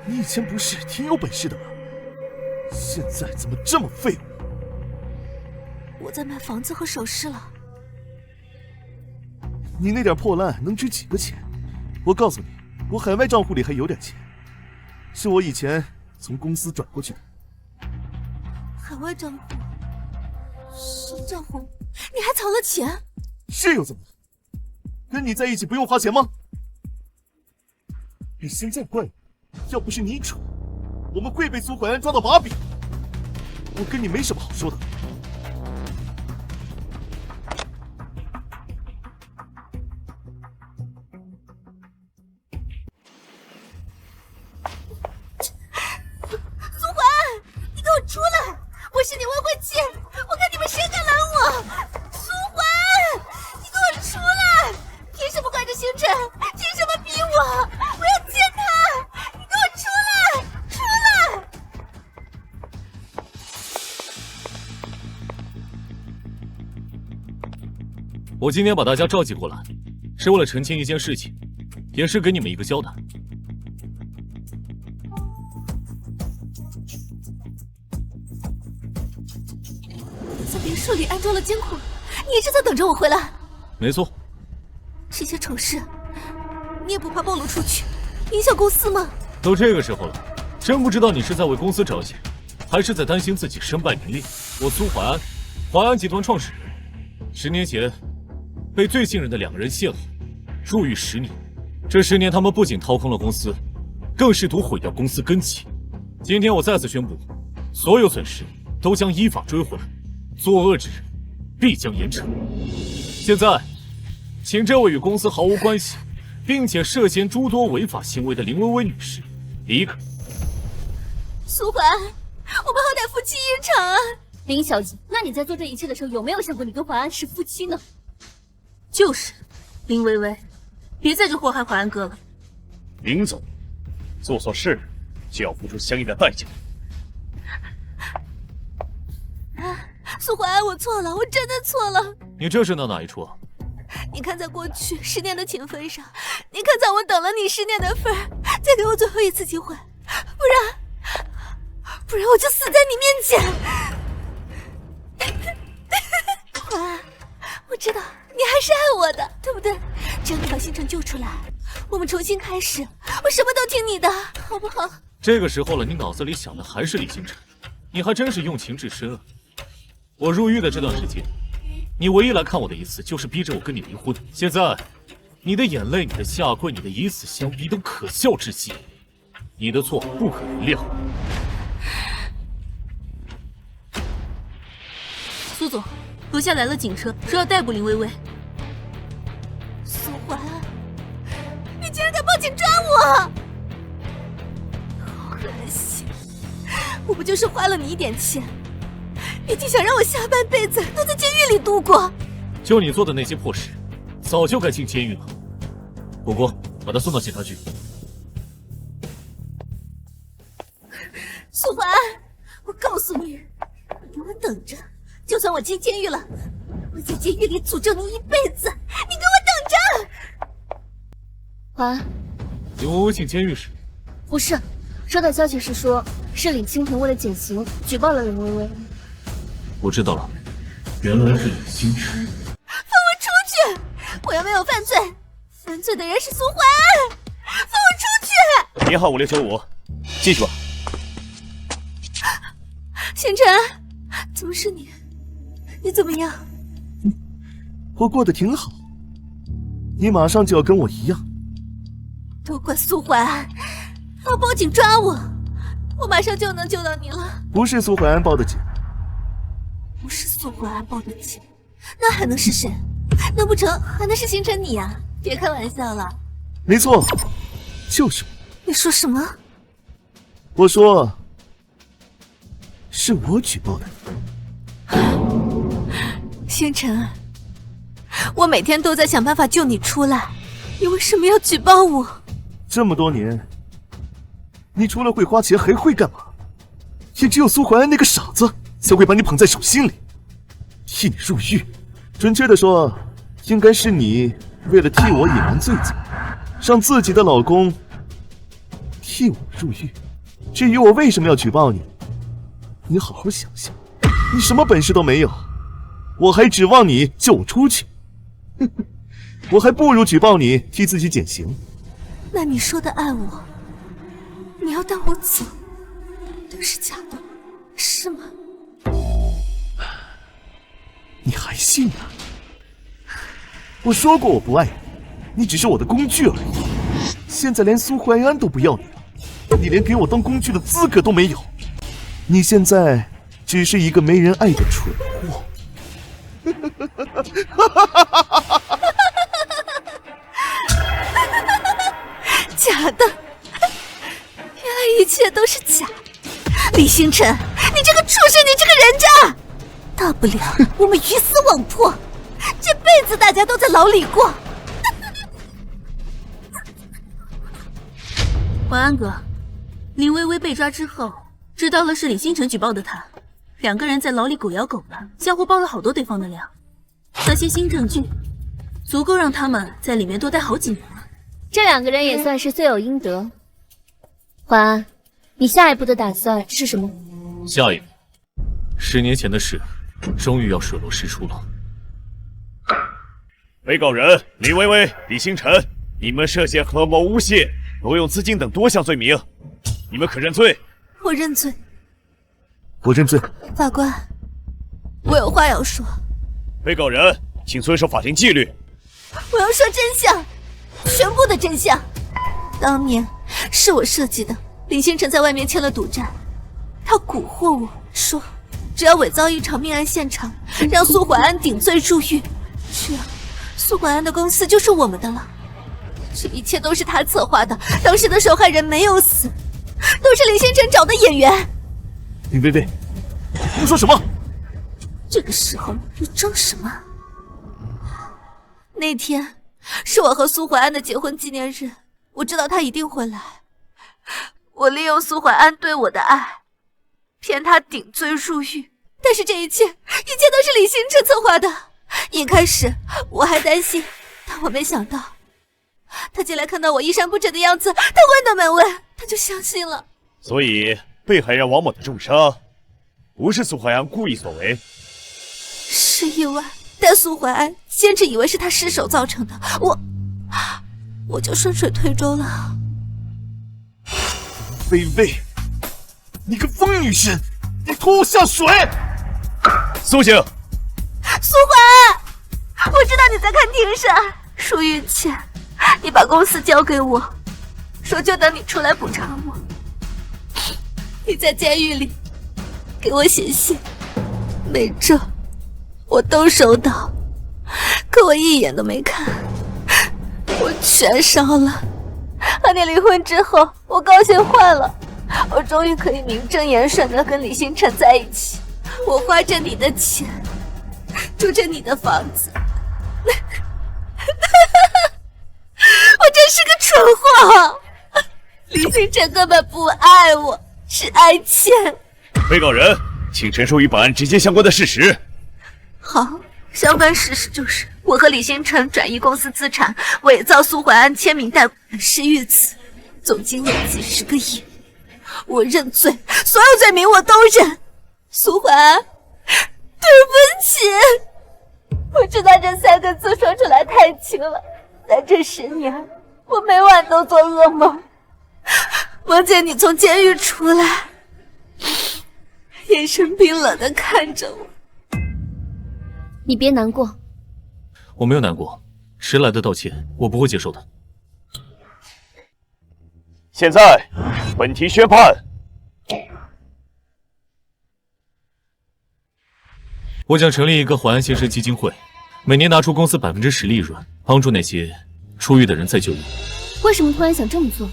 你以前不是挺有本事的吗？现在怎么这么废物？我在卖房子和首饰了。你那点破烂能值几个钱？我告诉你，我海外账户里还有点钱，是我以前从公司转过去的。海外账户？什么账户？你还藏了钱？是又怎么了？跟你在一起不用花钱吗？你现在怪我，要不是你蠢，我们会被苏淮安抓到把柄。我跟你没什么好说的。苏淮安，你给我出来！我是你未婚妻，我看你们谁敢拦我！苏淮安，你给我出来！凭什么管着星辰？凭什么逼我？我要见他！你给我出来！出来！我今天把大家召集过来，是为了澄清一件事情，也是给你们一个交代。在别墅里安装了监控，你一直在等着我回来。没错。这些丑事，你也不怕暴露出去，影响公司吗？都这个时候了，真不知道你是在为公司着想，还是在担心自己身败名裂。我苏淮安，淮安集团创始人，10年前被最信任的2个人陷害，入狱10年。这10年，他们不仅掏空了公司，更試圖毀掉公司根基。今天我再次宣布，所有損失都將依法追回，作惡之人必將嚴懲。現在，請這位與公司毫無關係，並且涉嫌諸多違法行為的林薇薇女士離開。蘇淮安，我們好歹夫妻一場啊！林小姐，那你在做這一切的時候，有沒有想過你跟淮安是夫妻呢？就是，林薇薇，別再去禍害淮安哥了。林總，做錯事就要付出相應的代價。蘇淮安，我錯了，我真的錯了。你這是鬧哪一出啊？你看在過去10年的情分上，你看在我等了你10年的份，再給我最後一次機會，不然我就死在你面前。淮安，我知道你還是愛我的，對不對？只要你把星辰救出來，我們重新開始，我什麼都聽你的，好不好？這個時候了，你腦子裡想的還是李星辰，你還真是用情至深啊。我入獄的這段時間，你唯一來看我的一次，就是逼着我跟你離婚。現在，你的眼淚、你的下跪、你的以死相逼，都可笑至極。你的錯不可原諒。蘇總，樓下來了警車，說要逮捕林薇薇。蘇淮安，你竟然敢報警抓我！好惡心！我不就是花了你一點錢，你竟想讓我下半輩子都在監獄裡度過？就你做的那些破事，早就該進監獄了。不過，把他送到警察局。蘇淮安，我告訴你，你給我等着！就算我進監獄了，我在監獄裡詛咒你一輩子！你給我等着！淮安，林薇薇進監獄時，不是，收到消息是說，是李清晨為了減刑舉報了林薇薇。我知道了，原來是李星辰。放我出去！我又沒有犯罪，犯罪的人是蘇淮安！放我出去！1號5695，繼續吧。星辰，怎麼是你？你怎麼樣？我过得挺好。你马上就要跟我一样。都怪蘇懷安，他要報警抓我，我馬上就能救到你了。不是蘇懷安報的警。不是蘇懷安報的警，那還能是誰？難不成還能是星辰你呀？別開玩笑了。沒錯，就是我。你說什麼？我說，是我舉報的你。星辰，我每天都在想辦法救你出來，你為什麼要舉報我？這麼多年，你除了會花錢還會幹嘛？也只有蘇懷安那個傻子才會把你捧在手心裡，替你入獄。準確的說，應該是你為了替我隱瞞罪責，讓自己的老公替我入獄。至於我為什麼要舉報你，你好好想想，你什麼本事都沒有，我還指望你救我出去？我還不如舉報你替自己減刑。那你說的愛我，你要帶我走，都是假的，是嗎？你還信啊？我說過我不愛你，你只是我的工具而已。現在連蘇懷安都不要你了，你連給我當工具的資格都沒有。你現在只是一個沒人愛的蠢貨。假的，原來一切都是假的。李星辰，你這個畜生，你這個人渣！大不了我們魚死網破，這輩子大家都在牢裡過。懷安哥，林薇薇被抓之後，知道了是李星辰舉報的他，兩個人在牢裡狗咬狗的，相互爆了好多對方的料。那些新證據，足夠讓他們在裡面多待好幾年了。這兩個人也算是罪有應得。懷安，你下一步的打算是什麼？下一步，10年前的事，終於要水落石出了。被告人林薇薇、李星辰，你們涉嫌合謀誣陷、挪用資金等多項罪名，你們可認罪？我認罪。我認罪。法官，我有話要說。被告人，請遵守法庭紀律。我要說真相，全部的真相。當年是我設計的，李星辰在外面簽了賭債，他蠱惑我說，只要偽造一場命案現場，讓蘇懷安頂罪入獄，這樣蘇懷安的公司就是我們的了。這一切都是他策劃的，當時的受害人沒有死，都是李星辰找的演員。林薇薇，你說什麼？這個時候你裝什麼？那天是我和蘇懷安的結婚紀念日，我知道他一定會來。我利用蘇懷安對我的愛，騙他頂罪入獄。但是這一切都是李星辰策劃的。一開始我還擔心，但我沒想到，他進來看到我衣衫不整的樣子，他問都沒問，他就相信了。所以被害人王某的重傷，不是蘇懷安故意所為，是意外。但蘇懷安堅持以為是他失手造成的，我就順水推舟了。薇薇，你個瘋女人，你拖我下水！蘇醒！蘇懷安，我知道你在看庭審，入獄前你把公司交給我，說就等你出來補償我。你在監獄裡給我寫信，每周我都收到，可我一眼都沒看，我全燒了。和你離婚之後，我高興壞了，我終於可以名正言順地跟李星辰在一起。我花着你的錢，住着你的房子，我真是個蠢貨。李星辰根本不愛我，是愛錢。被告人，請陳述與本案直接相關的事實。好，相關事實就是我和李星辰轉移公司資產，偽造蘇懷安簽名貸款是遇刺，總金額幾10個億。我認罪，所有罪名我都認。蘇懷安，對不起。我知道這3個字說出來太輕了，在這10年，我每晚都做噩夢，夢見你從監獄出來，眼神冰冷地看着我。你別難過，我没有难過，遲來的道歉我不會接受的。現在，本題宣判。我將成立一個淮安新生基金會，每年拿出公司10%利潤，幫助那些出獄的人再就業。為什麼突然想這麼做？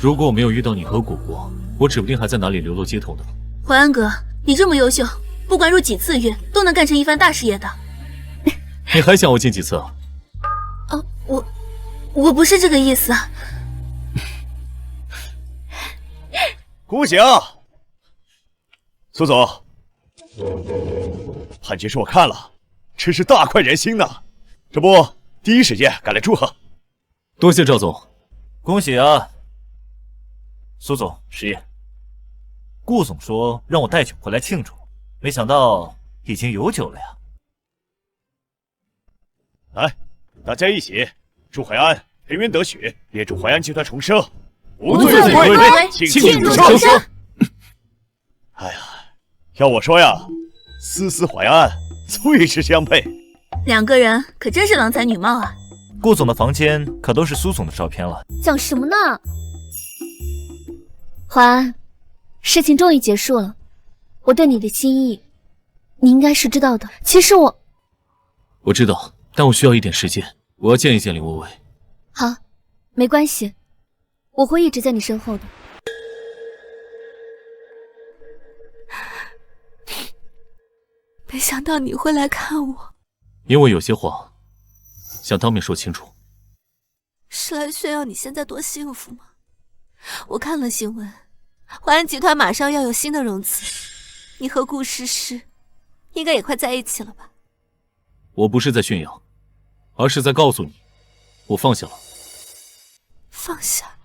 如果我沒有遇到你和果果，我指不定還在哪裡流落街頭呢。淮安哥，你這麼優秀，不管入幾次獄，都能幹成一番大事業的。你還想我進幾次啊？我不是這個意思。恭喜啊，蘇總！判决書我看了，真是大快人心呐！这不，第一時間趕來祝賀。多謝趙總，恭喜啊，蘇總、石業。顧總說讓我帶酒回來慶祝，沒想到已經有酒了呀。來，大家一起祝淮安沉冤得雪，也祝淮安集團重生，无罪回歸，慶祝重生。哎呀，要我說呀，思淮安最是相配。兩個人可真是郎才女貌啊！顧總的房間可都是蘇總的照片了。講什麼呢？淮安，事情終於結束了，我對你的心意，你應該是知道的。其實我知道，但我需要一點時間，我要見一見林薇薇。好，沒關係，我會一直在你身後的。沒想到你會來看我，因為有些話想當面說清楚。是來炫耀你現在多幸福嗎？我看了新聞，淮安集團馬上要有新的融資，你和顧詩詩應該也快在一起了吧？我不是在炫耀，而是在告訴你，我放下了。放下？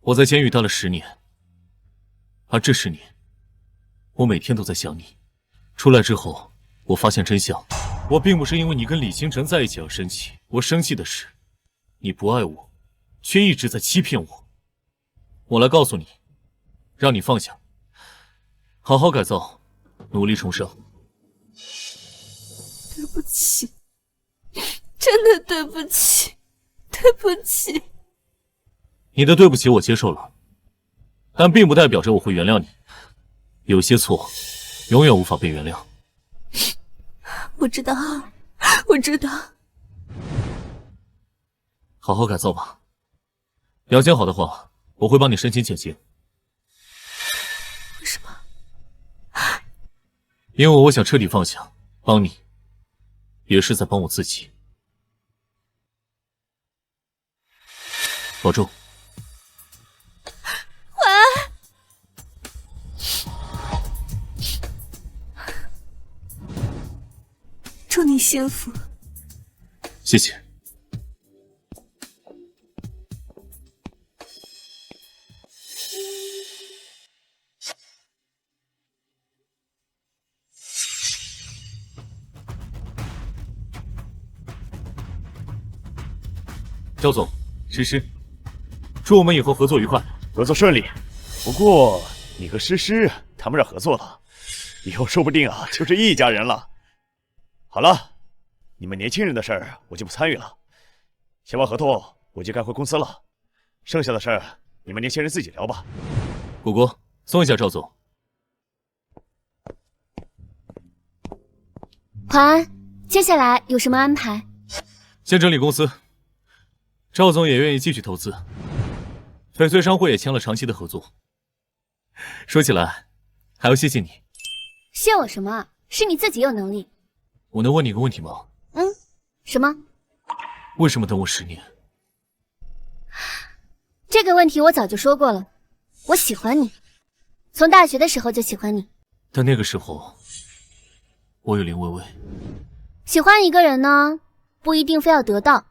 我在監獄待了10年，而這10年，我每天都在想你。出來之後，我發現真相，我並不是因為你跟李星辰在一起而生氣，我生氣的是，你不愛我，卻一直在欺騙我。我來告訴你，讓你放下，好好改造，努力重生。對不起，真的對不起，對不起。你的对不起我接受了，但並不代表着我會原諒你。有些錯，永遠無法被原諒。我知道，我知道。好好改造吧，表現好的話，我會幫你申請減刑。為什麼？因為我想徹底放下，幫你，也是在幫我自己。保重。淮安，祝你幸福。謝謝。趙總，詩詩，祝我們以後合作愉快，合作順利。不過你和詩詩談不上合作了，以後說不定啊就是一家人了。好了，你們年輕人的事兒我就不參與了，簽完合同我就該回公司了，剩下的事兒你們年輕人自己聊吧。果果，送一下趙總。淮安，接下來有什麼安排？先整理公司。趙總也願意繼續投資，翡翠商會也簽了長期的合作。說起來，還要謝謝你。謝我什麼？是你自己有能力。我能問你一個問題嗎？什麼？為什麼等我10年？這個問題我早就說過了，我喜歡你，從大學的時候就喜歡你。但那個時候，我有林薇薇。喜歡一個人呢，不一定非要得到。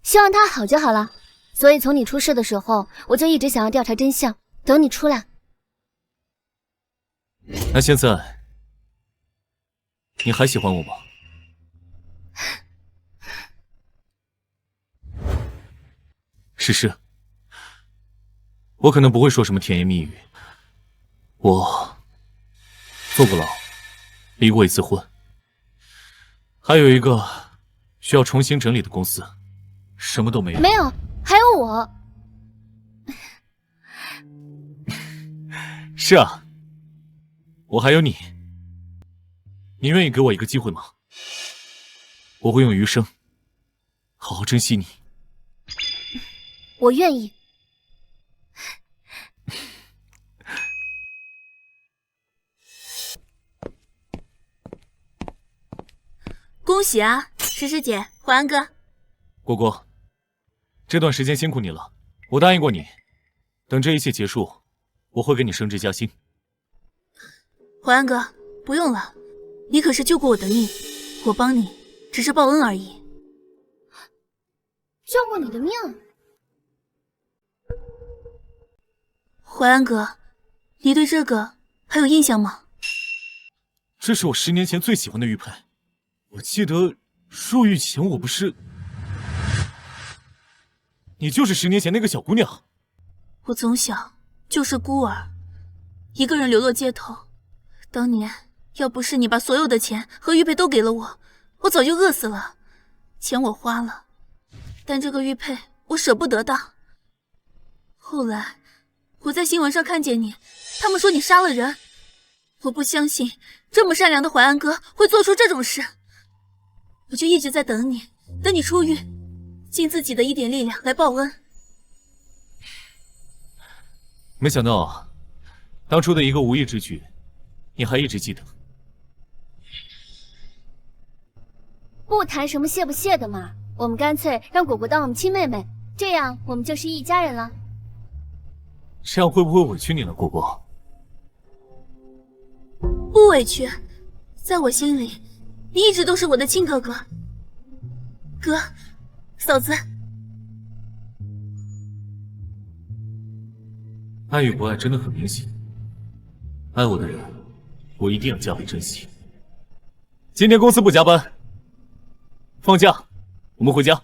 希望他好就好了，所以從你出事的時候，我就一直想要調查真相，等你出來。那現在，你還喜歡我嗎？詩詩，我可能不會說什麼甜言蜜語，我坐過牢，離過一次婚，還有一個需要重新整理的公司，什麼都沒有。沒有，還有我。是啊，我還有你。你願意給我一個機會嗎？我會用餘生好好珍惜你。我願意。恭喜啊，诗诗姐，淮安哥。果果，這段時間辛苦你了。我答應過你，等這一切結束，我會給你升職加薪。淮安哥，不用了，你可是救過我的命，我幫你只是報恩而已。救过你的命？淮安哥，你对这个还有印象嗎？這是我10年前最喜歡的玉佩。我記得入獄前我不是……你就是10年前那個小姑娘。我從小就是孤兒，一個人流落街頭。當年要不是你把所有的錢和玉佩都給了我，我早就餓死了。錢我花了，但這個玉佩我捨不得當。後來我在新聞上看見你，他們說你殺了人。我不相信這麼善良的淮安哥會做出這種事，我就一直在等你，等你出獄，盡自己的一點力量來報恩。沒想到當初的一個無意之舉，你還一直記得。不談什麼謝不謝的嘛，我們乾脆讓果果當我們親妹妹，這樣我們就是一家人了。這樣會不會委屈你了，果果？不委屈，在我心裡，你一直都是我的親哥哥。哥，嫂子。愛與不愛真的很明顯，愛我的人，我一定要加倍珍惜。今天公司不加班，放假，我們回家。